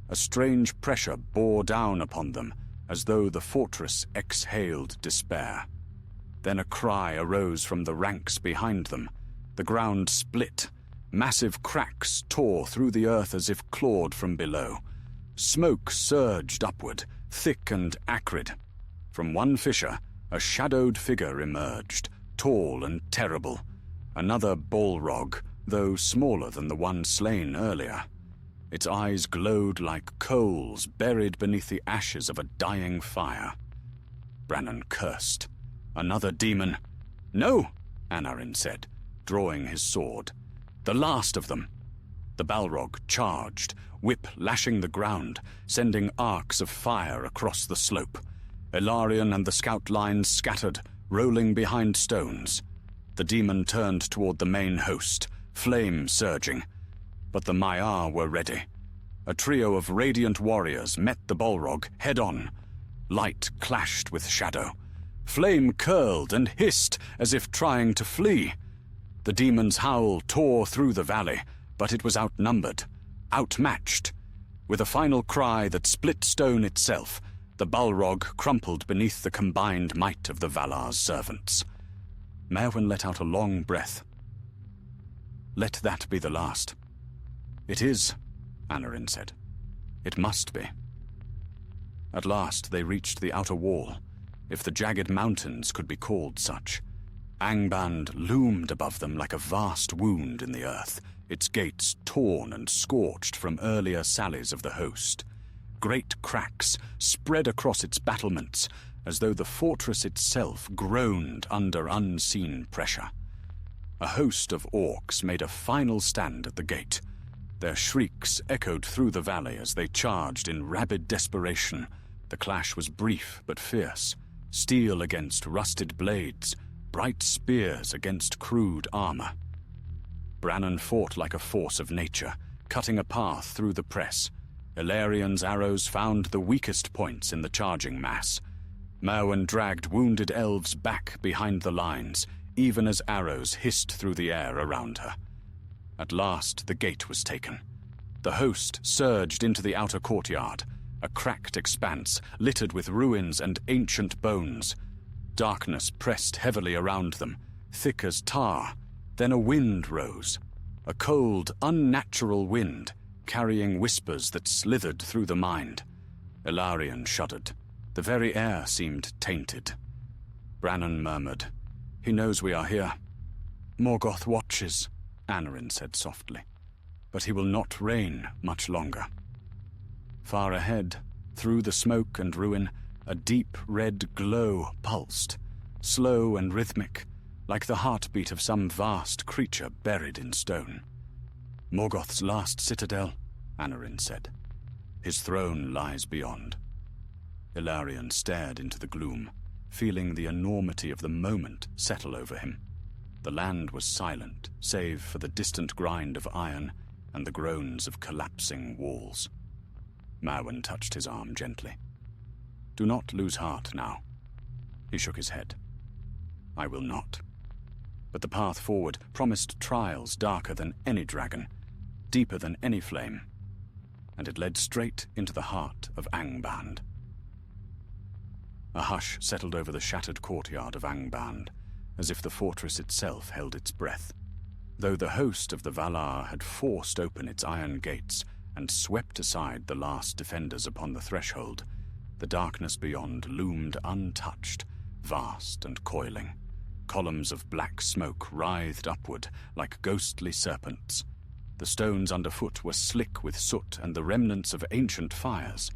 A strange pressure bore down upon them, as though the fortress exhaled despair. Then a cry arose from the ranks behind them. The ground split. Massive cracks tore through the earth as if clawed from below. Smoke surged upward, thick and acrid. From one fissure, a shadowed figure emerged, tall and terrible. Another Balrog, though smaller than the one slain earlier. Its eyes glowed like coals buried beneath the ashes of a dying fire. Brannon cursed. Another demon. "No," Anarion said, drawing his sword. "The last of them." The Balrog charged, whip lashing the ground, sending arcs of fire across the slope. Ilarion and the scout lines scattered, rolling behind stones. The demon turned toward the main host, flame surging. But the Maiar were ready. A trio of radiant warriors met the Balrog head-on. Light clashed with shadow. Flame curled and hissed as if trying to flee. The demon's howl tore through the valley, but it was outnumbered, outmatched. With a final cry that split stone itself, the Balrog crumpled beneath the combined might of the Valar's servants. Merwin let out a long breath. "Let that be the last." "It is," Anarion said. "It must be." At last they reached the outer wall, if the jagged mountains could be called such. Angband loomed above them like a vast wound in the earth, its gates torn and scorched from earlier sallies of the host. Great cracks spread across its battlements, as though the fortress itself groaned under unseen pressure. A host of orcs made a final stand at the gate. Their shrieks echoed through the valley as they charged in rabid desperation. The clash was brief but fierce, steel against rusted blades, bright spears against crude armor. Brannon fought like a force of nature, cutting a path through the press. Ilarion's arrows found the weakest points in the charging mass. Merwin dragged wounded elves back behind the lines, even as arrows hissed through the air around her. At last the gate was taken. The host surged into the outer courtyard, a cracked expanse littered with ruins and ancient bones. Darkness pressed heavily around them, thick as tar. Then a wind rose, a cold, unnatural wind, carrying whispers that slithered through the mind. Ilarion shuddered. The very air seemed tainted. Brannon murmured, "He knows we are here." "Morgoth watches," Anarion said softly, "but he will not reign much longer." Far ahead, through the smoke and ruin, a deep red glow pulsed, slow and rhythmic, like the heartbeat of some vast creature buried in stone. "Morgoth's last citadel," Anarion said. "His throne lies beyond." Ilarion stared into the gloom, feeling the enormity of the moment settle over him. The land was silent, save for the distant grind of iron and the groans of collapsing walls. Merwin touched his arm gently. Do not lose heart now." He shook his head. "I will not." But the path forward promised trials darker than any dragon, deeper than any flame, and it led straight into the heart of Angband. A hush settled over the shattered courtyard of Angband, as if the fortress itself held its breath. Though the host of the Valar had forced open its iron gates and swept aside the last defenders upon the threshold, the darkness beyond loomed untouched, vast and coiling. Columns of black smoke writhed upward like ghostly serpents. The stones underfoot were slick with soot and the remnants of ancient fires.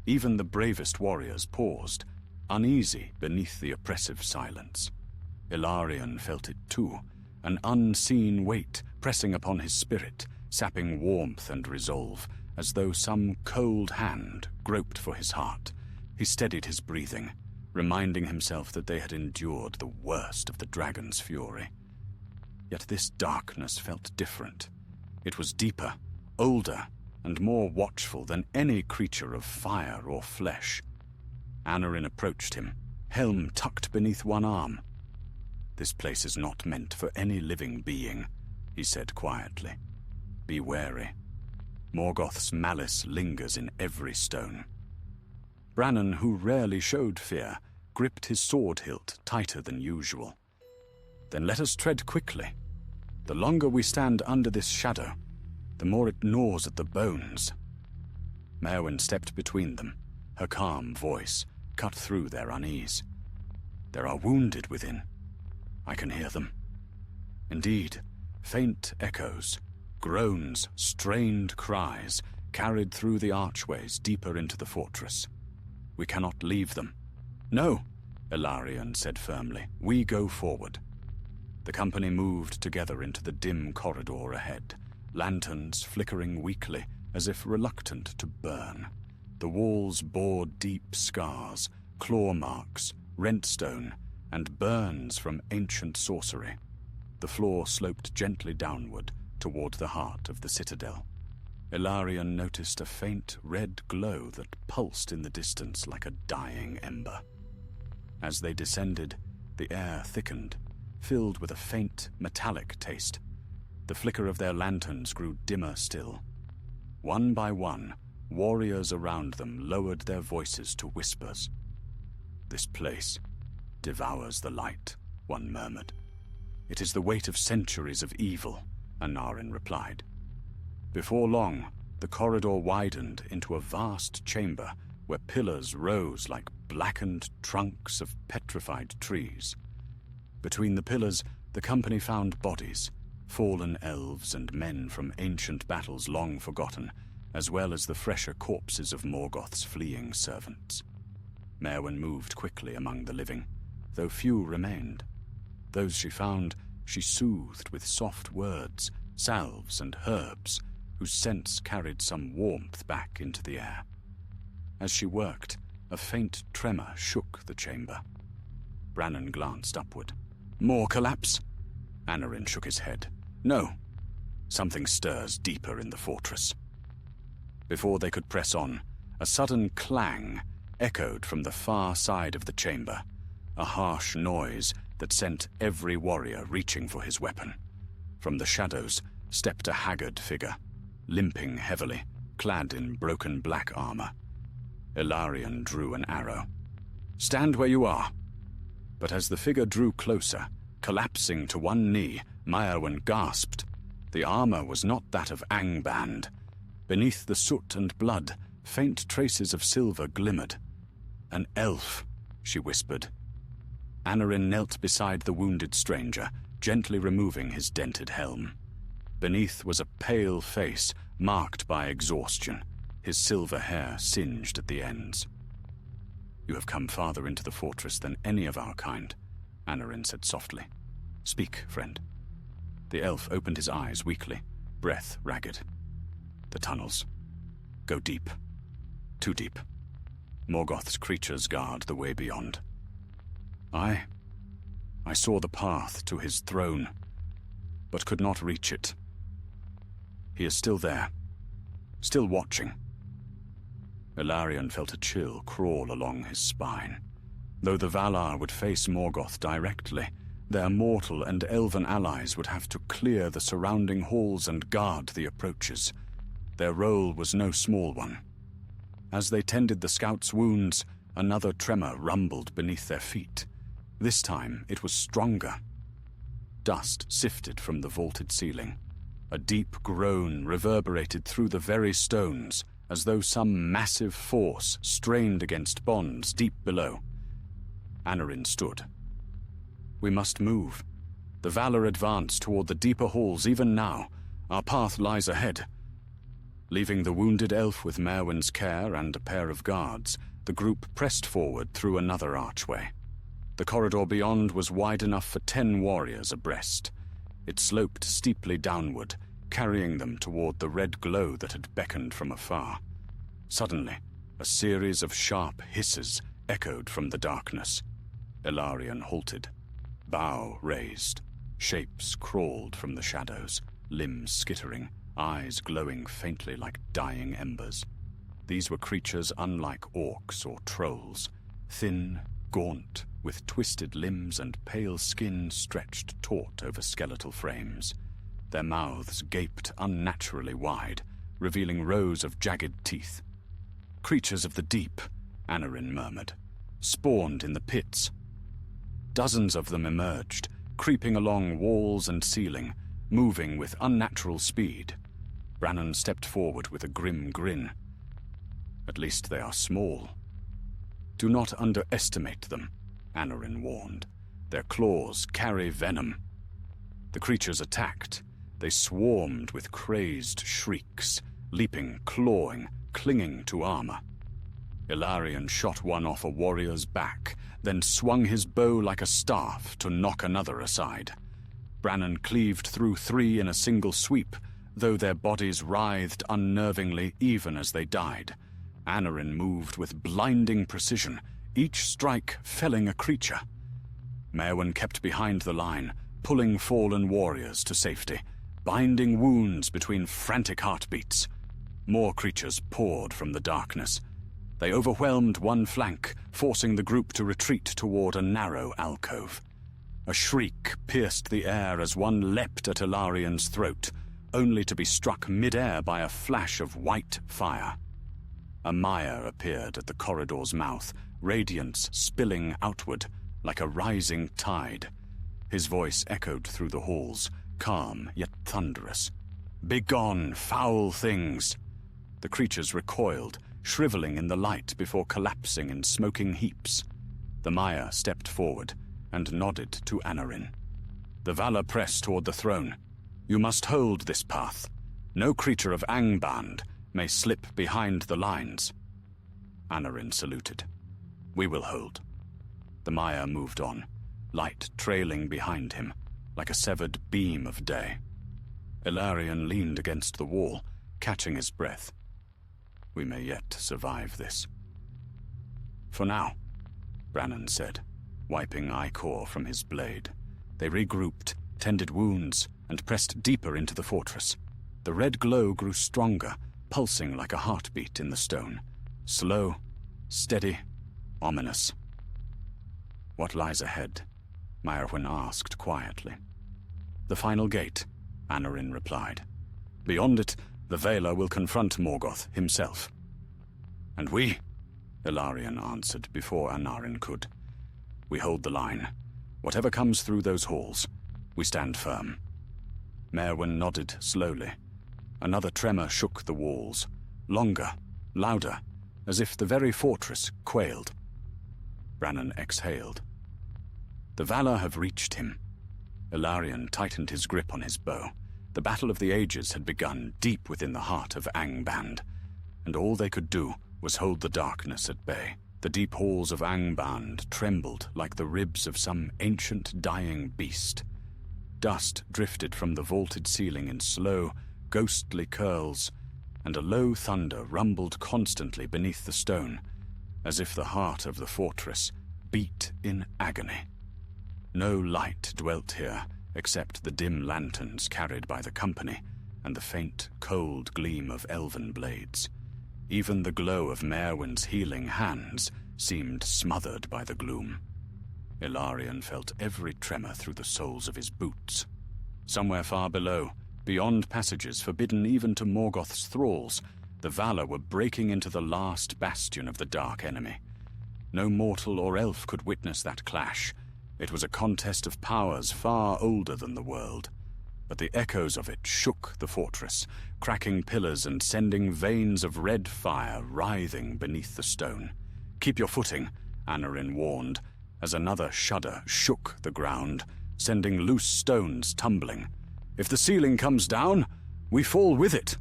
Even the bravest warriors paused, uneasy beneath the oppressive silence. Ilarion felt it too, an unseen weight pressing upon his spirit, sapping warmth and resolve, as though some cold hand groped for his heart. He steadied his breathing, reminding himself that they had endured the worst of the dragon's fury. Yet this darkness felt different. It was deeper, older, and more watchful than any creature of fire or flesh. Anarion approached him, helm tucked beneath one arm. "This place is not meant for any living being," he said quietly. "Be wary. Morgoth's malice lingers in every stone." Brannon, who rarely showed fear, gripped his sword hilt tighter than usual. "Then let us tread quickly. The longer we stand under this shadow, the more it gnaws at the bones." Merwin stepped between them, her calm voice cut through their unease. "There are wounded within. I can hear them." Indeed, faint echoes, groans, strained cries carried through the archways deeper into the fortress. "We cannot leave them." "No," Ilarion said firmly. "We go forward." The company moved together into the dim corridor ahead, lanterns flickering weakly as if reluctant to burn. The walls bore deep scars, claw marks, rent stone, and burns from ancient sorcery. The floor sloped gently downward toward the heart of the citadel. Ilarion noticed a faint red glow that pulsed in the distance like a dying ember. As they descended, the air thickened, filled with a faint metallic taste. The flicker of their lanterns grew dimmer still. One by one, warriors around them lowered their voices to whispers. "This place devours the light," one murmured. "It is the weight of centuries of evil," Anarion replied. Before long, the corridor widened into a vast chamber where pillars rose like blackened trunks of petrified trees. Between the pillars, the company found bodies, fallen elves and men from ancient battles long forgotten, as well as the fresher corpses of Morgoth's fleeing servants. Merwin moved quickly among the living, though few remained. Those she found, she soothed with soft words, salves and herbs, whose scents carried some warmth back into the air. As she worked, a faint tremor shook the chamber. Brannon glanced upward. "More collapse?" Anarion shook his head. "No. Something stirs deeper in the fortress." Before they could press on, a sudden clang echoed from the far side of the chamber, a harsh noise that sent every warrior reaching for his weapon. From the shadows stepped a haggard figure, limping heavily, clad in broken black armor. Ilarion drew an arrow. "Stand where you are." But as the figure drew closer, collapsing to one knee, Merwin gasped. The armor was not that of Angband. Beneath the soot and blood, faint traces of silver glimmered. "An elf," she whispered. Anarion knelt beside the wounded stranger, gently removing his dented helm. Beneath was a pale face, marked by exhaustion, his silver hair singed at the ends. "You have come farther into the fortress than any of our kind," Anarion said softly. "Speak, friend." The elf opened his eyes weakly, breath ragged. "The tunnels. Go deep. Too deep. Morgoth's creatures guard the way beyond. I saw the path to his throne, but could not reach it. He is still there, still watching." Ilarion felt a chill crawl along his spine. Though the Valar would face Morgoth directly, their mortal and elven allies would have to clear the surrounding halls and guard the approaches. Their role was no small one. As they tended the scouts' wounds, another tremor rumbled beneath their feet. This time it was stronger. Dust sifted from the vaulted ceiling. A deep groan reverberated through the very stones, as though some massive force strained against bonds deep below. Anarion stood. "We must move. The Valar advance toward the deeper halls even now. Our path lies ahead." Leaving the wounded elf with Merwin's care and a pair of guards, the group pressed forward through another archway. The corridor beyond was wide enough for 10 warriors abreast. It sloped steeply downward, carrying them toward the red glow that had beckoned from afar. Suddenly, a series of sharp hisses echoed from the darkness. Ilarion halted. Bow raised. Shapes crawled from the shadows, limbs skittering, eyes glowing faintly like dying embers. These were creatures unlike orcs or trolls, thin, gaunt, with twisted limbs and pale skin stretched taut over skeletal frames. Their mouths gaped unnaturally wide, revealing rows of jagged teeth. "Creatures of the deep," Anarion murmured, "spawned in the pits." Dozens of them emerged, creeping along walls and ceiling, moving with unnatural speed. Brannon stepped forward with a grim grin. "At least they are small." "Do not underestimate them," Anarion warned. "Their claws carry venom." The creatures attacked. They swarmed with crazed shrieks, leaping, clawing, clinging to armor. Ilarion shot one off a warrior's back, then swung his bow like a staff to knock another aside. Brannon cleaved through 3 in a single sweep, though their bodies writhed unnervingly even as they died. Anarion moved with blinding precision, each strike felling a creature. Merwin kept behind the line, pulling fallen warriors to safety, binding wounds between frantic heartbeats. More creatures poured from the darkness. They overwhelmed one flank, forcing the group to retreat toward a narrow alcove. A shriek pierced the air as one leapt at Ilarion's throat, only to be struck mid-air by a flash of white fire. A mire appeared at the corridor's mouth, radiance spilling outward like a rising tide. His voice echoed through the halls, calm yet thunderous. "Begone, foul things!" The creatures recoiled, shriveling in the light before collapsing in smoking heaps. The mire stepped forward and nodded to Anarion. "The Valar press toward the throne. You must hold this path. No creature of Angband may slip behind the lines." Anarion saluted. "We will hold." The mire moved on, light trailing behind him, like a severed beam of day. Ilarion leaned against the wall, catching his breath. "We may yet survive this." "For now," Brannon said, wiping ichor from his blade. They regrouped, tended wounds, and pressed deeper into the fortress. The red glow grew stronger, pulsing like a heartbeat in the stone. Slow, steady, ominous. "What lies ahead?" Merwin asked quietly. "The final gate," Anarion replied. "Beyond it, the Valar will confront Morgoth himself." "And we?" Ilarion answered before Anarion could. "We hold the line. Whatever comes through those halls, we stand firm." Merwin nodded slowly. Another tremor shook the walls, longer, louder, as if the very fortress quailed. Brannon exhaled. "The Valar have reached him." Ilarion tightened his grip on his bow. The Battle of the Ages had begun deep within the heart of Angband, and all they could do was hold the darkness at bay. The deep halls of Angband trembled like the ribs of some ancient dying beast. Dust drifted from the vaulted ceiling in slow, ghostly curls, and a low thunder rumbled constantly beneath the stone, as if the heart of the fortress beat in agony. No light dwelt here, except the dim lanterns carried by the company and the faint, cold gleam of elven blades. Even the glow of Merwin's healing hands seemed smothered by the gloom. Ilarion felt every tremor through the soles of his boots. Somewhere far below, beyond passages forbidden even to Morgoth's thralls, the Valar were breaking into the last bastion of the Dark Enemy. No mortal or elf could witness that clash. It was a contest of powers far older than the world. But the echoes of it shook the fortress, cracking pillars and sending veins of red fire writhing beneath the stone. "Keep your footing," Anarion warned, as another shudder shook the ground, sending loose stones tumbling. "If the ceiling comes down, we fall with it."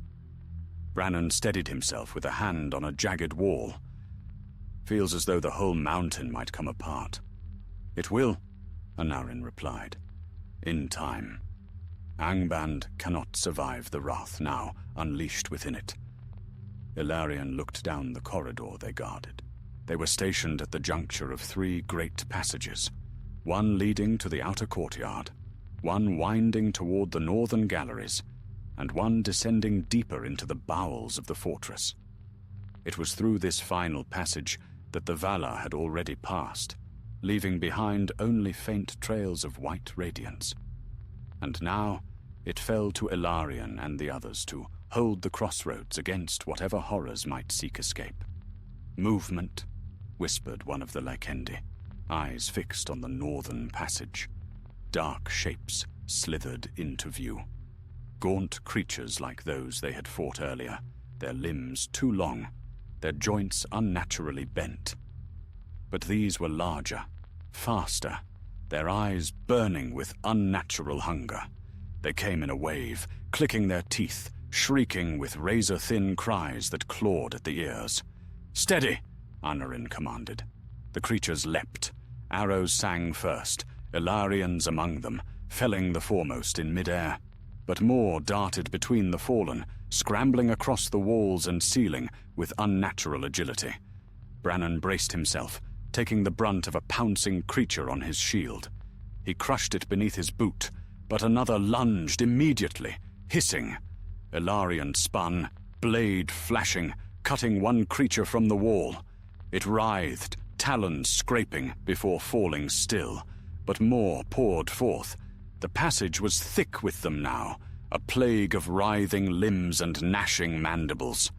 Brannon steadied himself with a hand on a jagged wall. "Feels as though the whole mountain might come apart." "It will," Anarion replied. "In time. Angband cannot survive the wrath now unleashed within it." Ilarion looked down the corridor they guarded. They were stationed at the juncture of 3 great passages, one leading to the outer courtyard, one winding toward the northern galleries, and one descending deeper into the bowels of the fortress. It was through this final passage that the Valar had already passed, leaving behind only faint trails of white radiance. And now it fell to Ilarion and the others to hold the crossroads against whatever horrors might seek escape. "Movement," whispered one of the Lykendi, eyes fixed on the northern passage. Dark shapes slithered into view. Gaunt creatures like those they had fought earlier, their limbs too long, their joints unnaturally bent. But these were larger, faster, their eyes burning with unnatural hunger. They came in a wave, clicking their teeth, shrieking with razor-thin cries that clawed at the ears. "Steady!" Anarion commanded. The creatures leapt. Arrows sang first, Ilarion's among them, felling the foremost in mid-air. But more darted between the fallen, scrambling across the walls and ceiling with unnatural agility. Brannon braced himself, taking the brunt of a pouncing creature on his shield. He crushed it beneath his boot, but another lunged immediately, hissing. Ilarion spun, blade flashing, cutting one creature from the wall. It writhed, talons scraping before falling still, but more poured forth. The passage was thick with them now, a plague of writhing limbs and gnashing mandibles.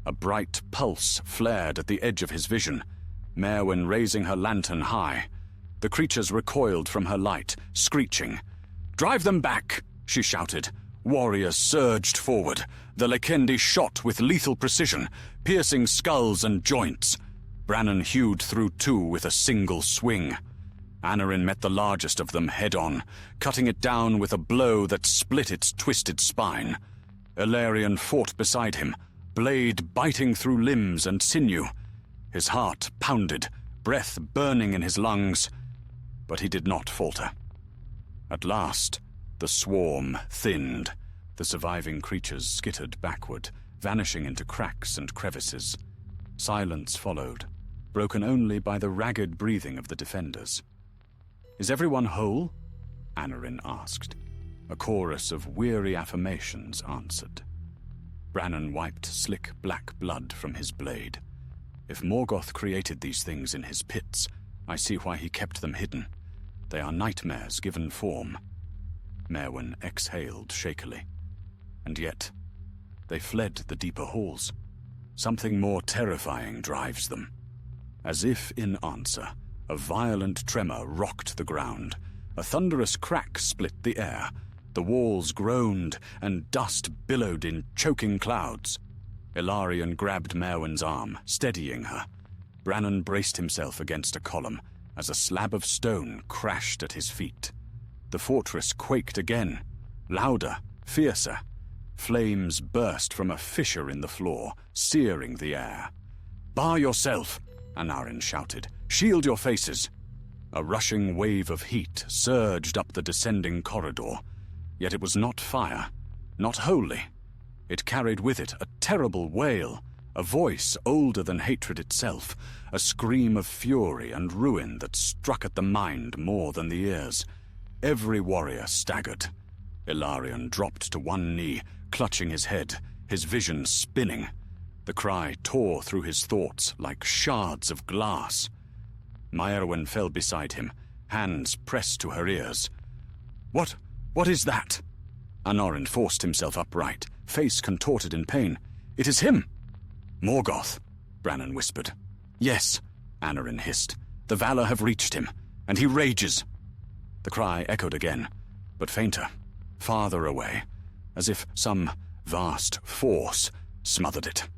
A bright pulse flared at the edge of his vision, Merwin raising her lantern high. The creatures recoiled from her light, screeching. "Drive them back!" she shouted. Warriors surged forward. The Lykendi shot with lethal precision, piercing skulls and joints. Brannon hewed through 2 with a single swing. Anarion met the largest of them head-on, cutting it down with a blow that split its twisted spine. Ilarion fought beside him, blade biting through limbs and sinew. His heart pounded, breath burning in his lungs, but he did not falter. At last, the swarm thinned. The surviving creatures skittered backward, vanishing into cracks and crevices. Silence followed, broken only by the ragged breathing of the defenders. "Is everyone whole?" Anarion asked. A chorus of weary affirmations answered. Brannon wiped slick black blood from his blade. "If Morgoth created these things in his pits, I see why he kept them hidden. They are nightmares given form." Merwin exhaled shakily. "And yet, they fled the deeper halls. Something more terrifying drives them." As if in answer, a violent tremor rocked the ground. A thunderous crack split the air. The walls groaned, and dust billowed in choking clouds. Ilarion grabbed Merwin's arm, steadying her. Brannon braced himself against a column as a slab of stone crashed at his feet. The fortress quaked again, louder, fiercer. Flames burst from a fissure in the floor, searing the air. "Bar yourself!" Anarion shouted. "Shield your faces!" A rushing wave of heat surged up the descending corridor. Yet it was not fire, not wholly. It carried with it a terrible wail, a voice older than hatred itself, a scream of fury and ruin that struck at the mind more than the ears. Every warrior staggered. Ilarion dropped to one knee, clutching his head, his vision spinning. The cry tore through his thoughts like shards of glass. Myrwen fell beside him, hands pressed to her ears. What is that?" Anarind forced himself upright, face contorted in pain. "It is him!" "Morgoth," Brannon whispered. "Yes," Anarind hissed. "The Valor have reached him, and he rages." The cry echoed again, but fainter, farther away, as if some vast force smothered it.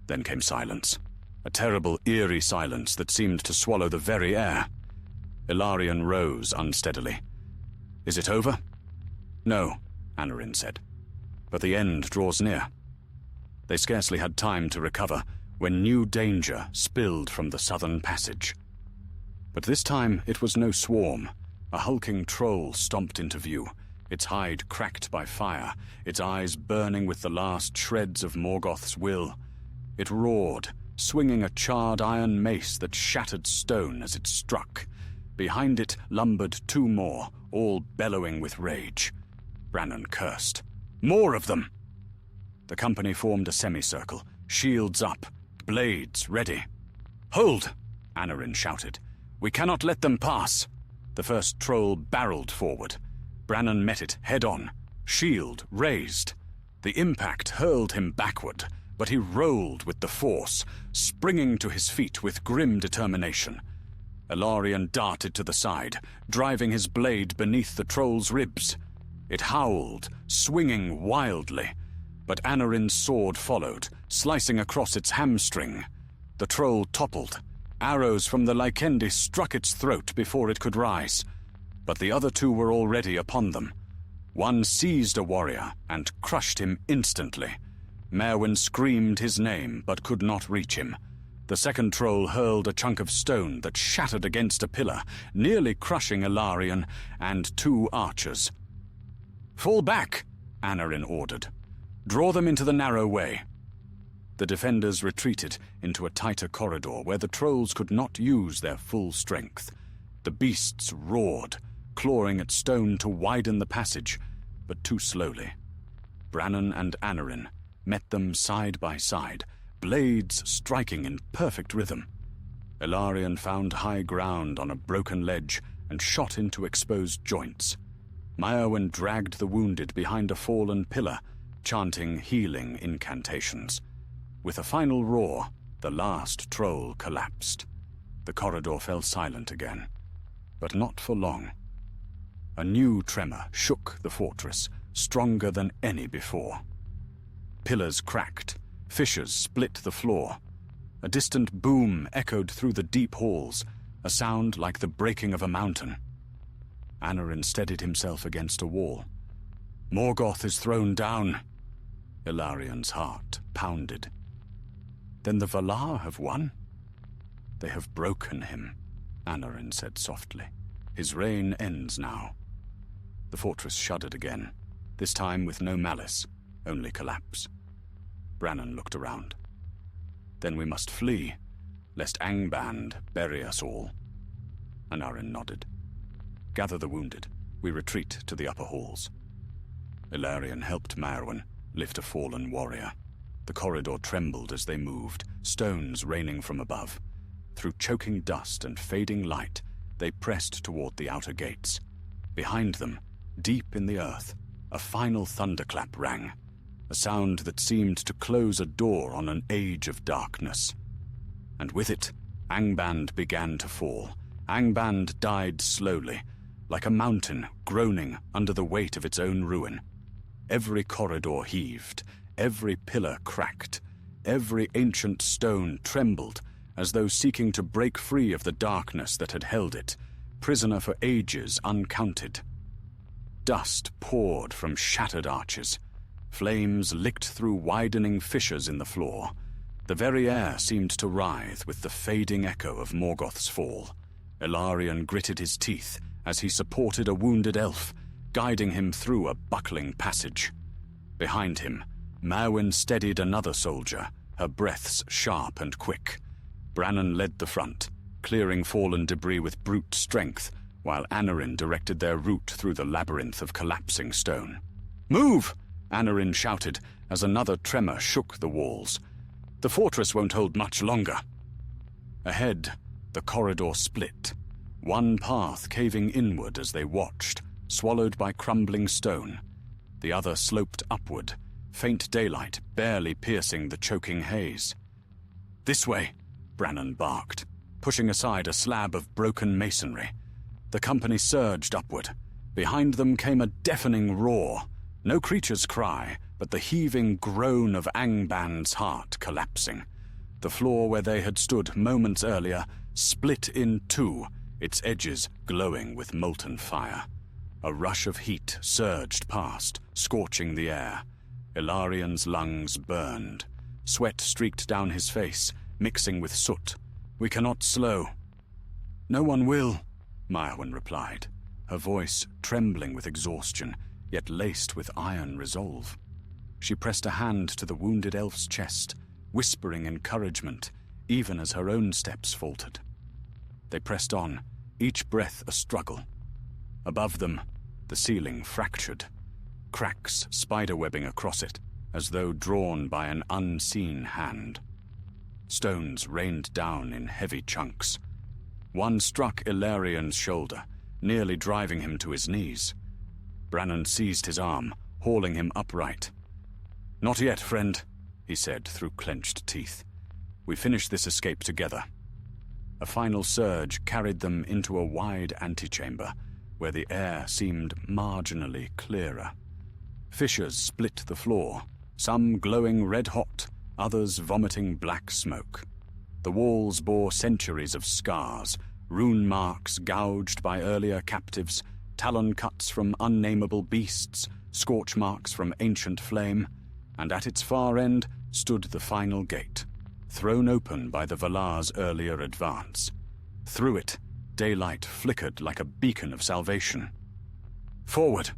Then came silence, a terrible, eerie silence that seemed to swallow the very air. Ilarion rose unsteadily. "Is it over?" "No," Anarind said. "But the end draws near." They scarcely had time to recover when new danger spilled from the southern passage. But this time it was no swarm. A hulking troll stomped into view, its hide cracked by fire, its eyes burning with the last shreds of Morgoth's will. It roared, swinging a charred iron mace that shattered stone as it struck. Behind it lumbered two more, all bellowing with rage. Brannon cursed. "More of them!" The company formed a semicircle, shields up, blades ready. "Hold!" Anarind shouted. "We cannot let them pass!" The first troll barreled forward. Brannon met it head-on, shield raised. The impact hurled him backward, but he rolled with the force, springing to his feet with grim determination. Ilarion darted to the side, driving his blade beneath the troll's ribs. It howled, swinging wildly, but Anarind's sword followed, slicing across its hamstring. The troll toppled. Arrows from the Lykendi struck its throat before it could rise, but the other two were already upon them. One seized a warrior and crushed him instantly. Merwin screamed his name but could not reach him. The second troll hurled a chunk of stone that shattered against a pillar, nearly crushing Ilarion and two archers. "Fall back," Anarind ordered. "Draw them into the narrow way." The defenders retreated into a tighter corridor where the trolls could not use their full strength. The beasts roared, clawing at stone to widen the passage, but too slowly. Brannon and Anarind met them side by side, blades striking in perfect rhythm. Ilarion found high ground on a broken ledge and shot into exposed joints. Myrwen dragged the wounded behind a fallen pillar, chanting healing incantations. With a final roar, the last troll collapsed. The corridor fell silent again, but not for long. A new tremor shook the fortress, stronger than any before. Pillars cracked, fissures split the floor. A distant boom echoed through the deep halls, a sound like the breaking of a mountain. Anarind steadied himself against a wall. "Morgoth is thrown down." Ilarion's heart pounded. "Then the Valar have won?" "They have broken him," Anarind said softly. "His reign ends now." The fortress shuddered again, this time with no malice, only collapse. Brannon looked around. "Then we must flee, lest Angband bury us all." Anarind nodded. "Gather the wounded. We retreat to the upper halls." Ilarion helped Myrwen lift a fallen warrior. The corridor trembled as they moved, stones raining from above. Through choking dust and fading light, they pressed toward the outer gates. Behind them, deep in the earth, a final thunderclap rang, a sound that seemed to close a door on an age of darkness. And with it, Angband began to fall. Angband died slowly, like a mountain groaning under the weight of its own ruin. Every corridor heaved, every pillar cracked, every ancient stone trembled, as though seeking to break free of the darkness that had held it, prisoner for ages uncounted. Dust poured from shattered arches. Flames licked through widening fissures in the floor. The very air seemed to writhe with the fading echo of Morgoth's fall. Ilarion gritted his teeth as he supported a wounded elf, guiding him through a buckling passage. Behind him, Myrwen steadied another soldier, her breaths sharp and quick. Brannon led the front, clearing fallen debris with brute strength, while Anarind directed their route through the labyrinth of collapsing stone. "Move!" Anarind shouted as another tremor shook the walls. The fortress won't hold much longer. Ahead, the corridor split, one path caving inward as they watched, swallowed by crumbling stone. The other sloped upward, faint daylight barely piercing the choking haze. "This way," Brannon barked, pushing aside a slab of broken masonry. The company surged upward. Behind them came a deafening roar. No creature's cry, but the heaving groan of Angband's heart collapsing. The floor where they had stood moments earlier split in two, its edges glowing with molten fire. A rush of heat surged past, scorching the air. Ilarian's lungs burned. Sweat streaked down his face, mixing with soot. "We cannot slow." "No one will," Myrwen replied, her voice trembling with exhaustion, yet laced with iron resolve. She pressed a hand to the wounded elf's chest, whispering encouragement, even as her own steps faltered. They pressed on, each breath a struggle. Above them, the ceiling fractured, cracks spiderwebbing across it, as though drawn by an unseen hand. Stones rained down in heavy chunks. One struck Ilarian's shoulder, nearly driving him to his knees. Brannon seized his arm, hauling him upright. "Not yet, friend," he said through clenched teeth. "We finish this escape together." A final surge carried them into a wide antechamber, where the air seemed marginally clearer. Fissures split the floor, some glowing red-hot, others vomiting black smoke. The walls bore centuries of scars, rune marks gouged by earlier captives, talon cuts from unnamable beasts, scorch marks from ancient flame, and at its far end stood the final gate, thrown open by the Valar's earlier advance. Through it, daylight flickered like a beacon of salvation. "Forward!"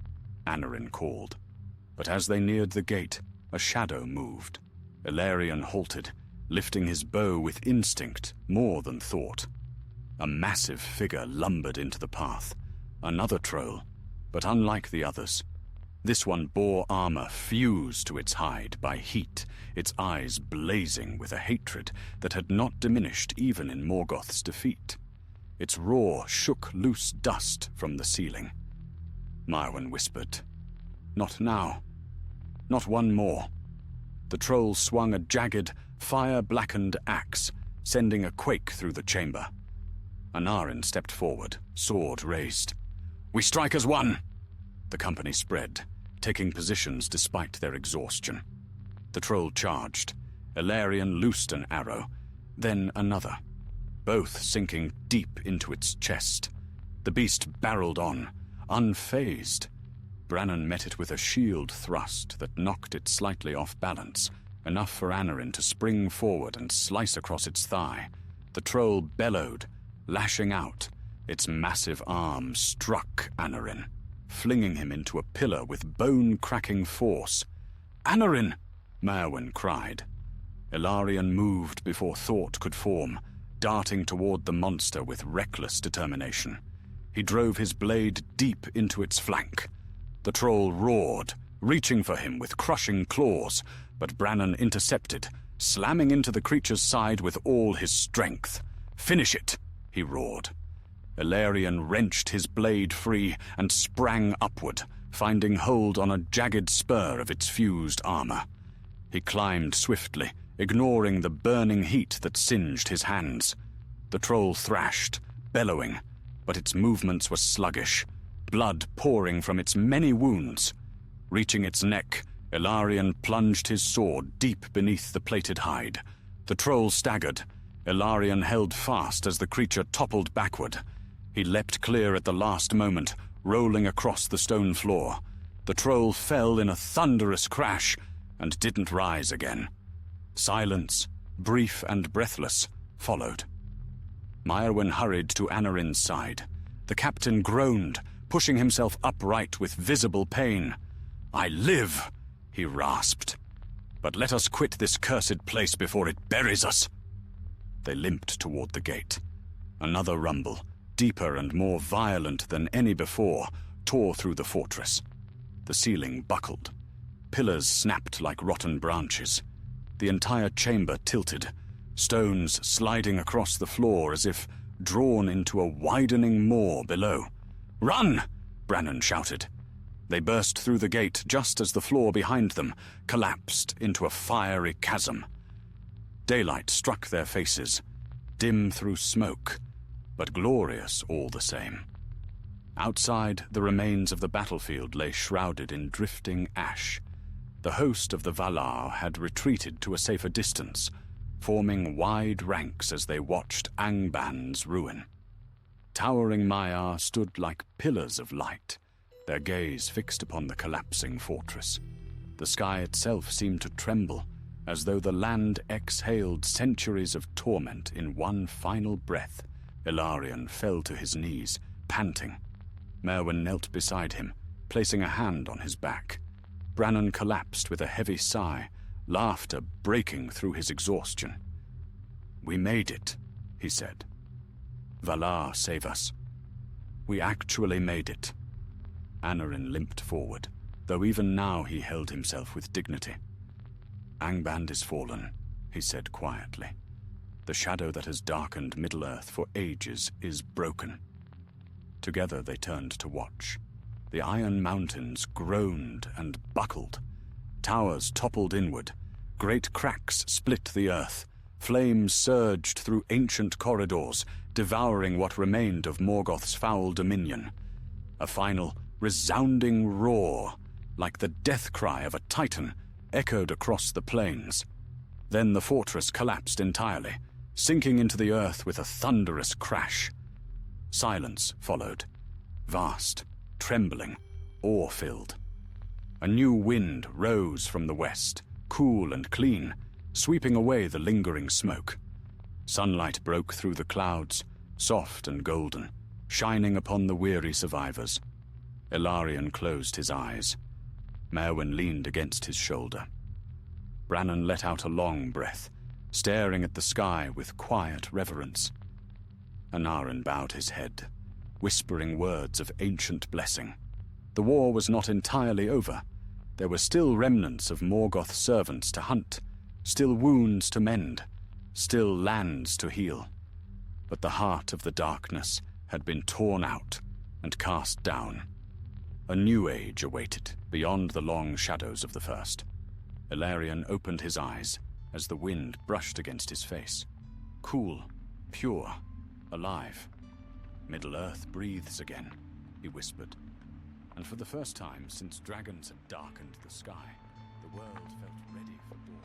Anarion called. But as they neared the gate, a shadow moved. Ilarion halted, lifting his bow with instinct more than thought. A massive figure lumbered into the path. Another troll, but unlike the others. This one bore armor fused to its hide by heat, its eyes blazing with a hatred that had not diminished even in Morgoth's defeat. Its roar shook loose dust from the ceiling. Myrwen whispered, "Not now. Not one more." The troll swung a jagged, fire-blackened axe, sending a quake through the chamber. Anarion stepped forward, sword raised. "We strike as one!" The company spread, taking positions despite their exhaustion. The troll charged. Ilarion loosed an arrow, then another, both sinking deep into its chest. The beast barreled on, unfazed. Brannon met it with a shield thrust that knocked it slightly off balance, enough for Anarion to spring forward and slice across its thigh. The troll bellowed, lashing out. Its massive arm struck Anarion, flinging him into a pillar with bone-cracking force. "Anarion!" Myrwen cried. Ilarion moved before thought could form, darting toward the monster with reckless determination. He drove his blade deep into its flank. The troll roared, reaching for him with crushing claws, but Brannon intercepted, slamming into the creature's side with all his strength. "Finish it!" he roared. Ilarion wrenched his blade free and sprang upward, finding hold on a jagged spur of its fused armor. He climbed swiftly, ignoring the burning heat that singed his hands. The troll thrashed, bellowing, but its movements were sluggish, blood pouring from its many wounds. Reaching its neck, Ilarion plunged his sword deep beneath the plated hide. The troll staggered. Ilarion held fast as the creature toppled backward. He leapt clear at the last moment, rolling across the stone floor. The troll fell in a thunderous crash and didn't rise again. Silence, brief and breathless, followed. Myrwen hurried to Anarion's side. The captain groaned, pushing himself upright with visible pain. "I live," he rasped. "But let us quit this cursed place before it buries us." They limped toward the gate. Another rumble, deeper and more violent than any before, tore through the fortress. The ceiling buckled. Pillars snapped like rotten branches. The entire chamber tilted, stones sliding across the floor as if drawn into a widening moor below. "Run!" Brannon shouted. They burst through the gate just as the floor behind them collapsed into a fiery chasm. Daylight struck their faces, dim through smoke, but glorious all the same. Outside, the remains of the battlefield lay shrouded in drifting ash. The host of the Valar had retreated to a safer distance, forming wide ranks as they watched Angban's ruin. Towering Maiar stood like pillars of light, their gaze fixed upon the collapsing fortress. The sky itself seemed to tremble, as though the land exhaled centuries of torment in one final breath. Ilarion fell to his knees, panting. Merwin knelt beside him, placing a hand on his back. Brannon collapsed with a heavy sigh, laughter breaking through his exhaustion. "We made it," he said. "Valar, save us. We actually made it." Anarion limped forward, though even now he held himself with dignity. "Angband is fallen," he said quietly. "The shadow that has darkened Middle-earth for ages is broken." Together they turned to watch. The iron mountains groaned and buckled. Towers toppled inward. Great cracks split the earth. Flames surged through ancient corridors, devouring what remained of Morgoth's foul dominion. A final, resounding roar, like the death cry of a titan, echoed across the plains. Then the fortress collapsed entirely, sinking into the earth with a thunderous crash. Silence followed, vast, trembling, awe-filled. A new wind rose from the west, cool and clean, sweeping away the lingering smoke. Sunlight broke through the clouds, soft and golden, shining upon the weary survivors. Ilarion closed his eyes. Merwin leaned against his shoulder. Brannon let out a long breath, staring at the sky with quiet reverence. Anarion bowed his head, whispering words of ancient blessing. The war was not entirely over. There were still remnants of Morgoth's servants to hunt, still wounds to mend, still lands to heal. But the heart of the darkness had been torn out and cast down. A new age awaited beyond the long shadows of the first. Ilarion opened his eyes as the wind brushed against his face. Cool, pure, alive. "Middle-earth breathes again," he whispered. And for the first time since dragons had darkened the sky, the world felt ready for dawn.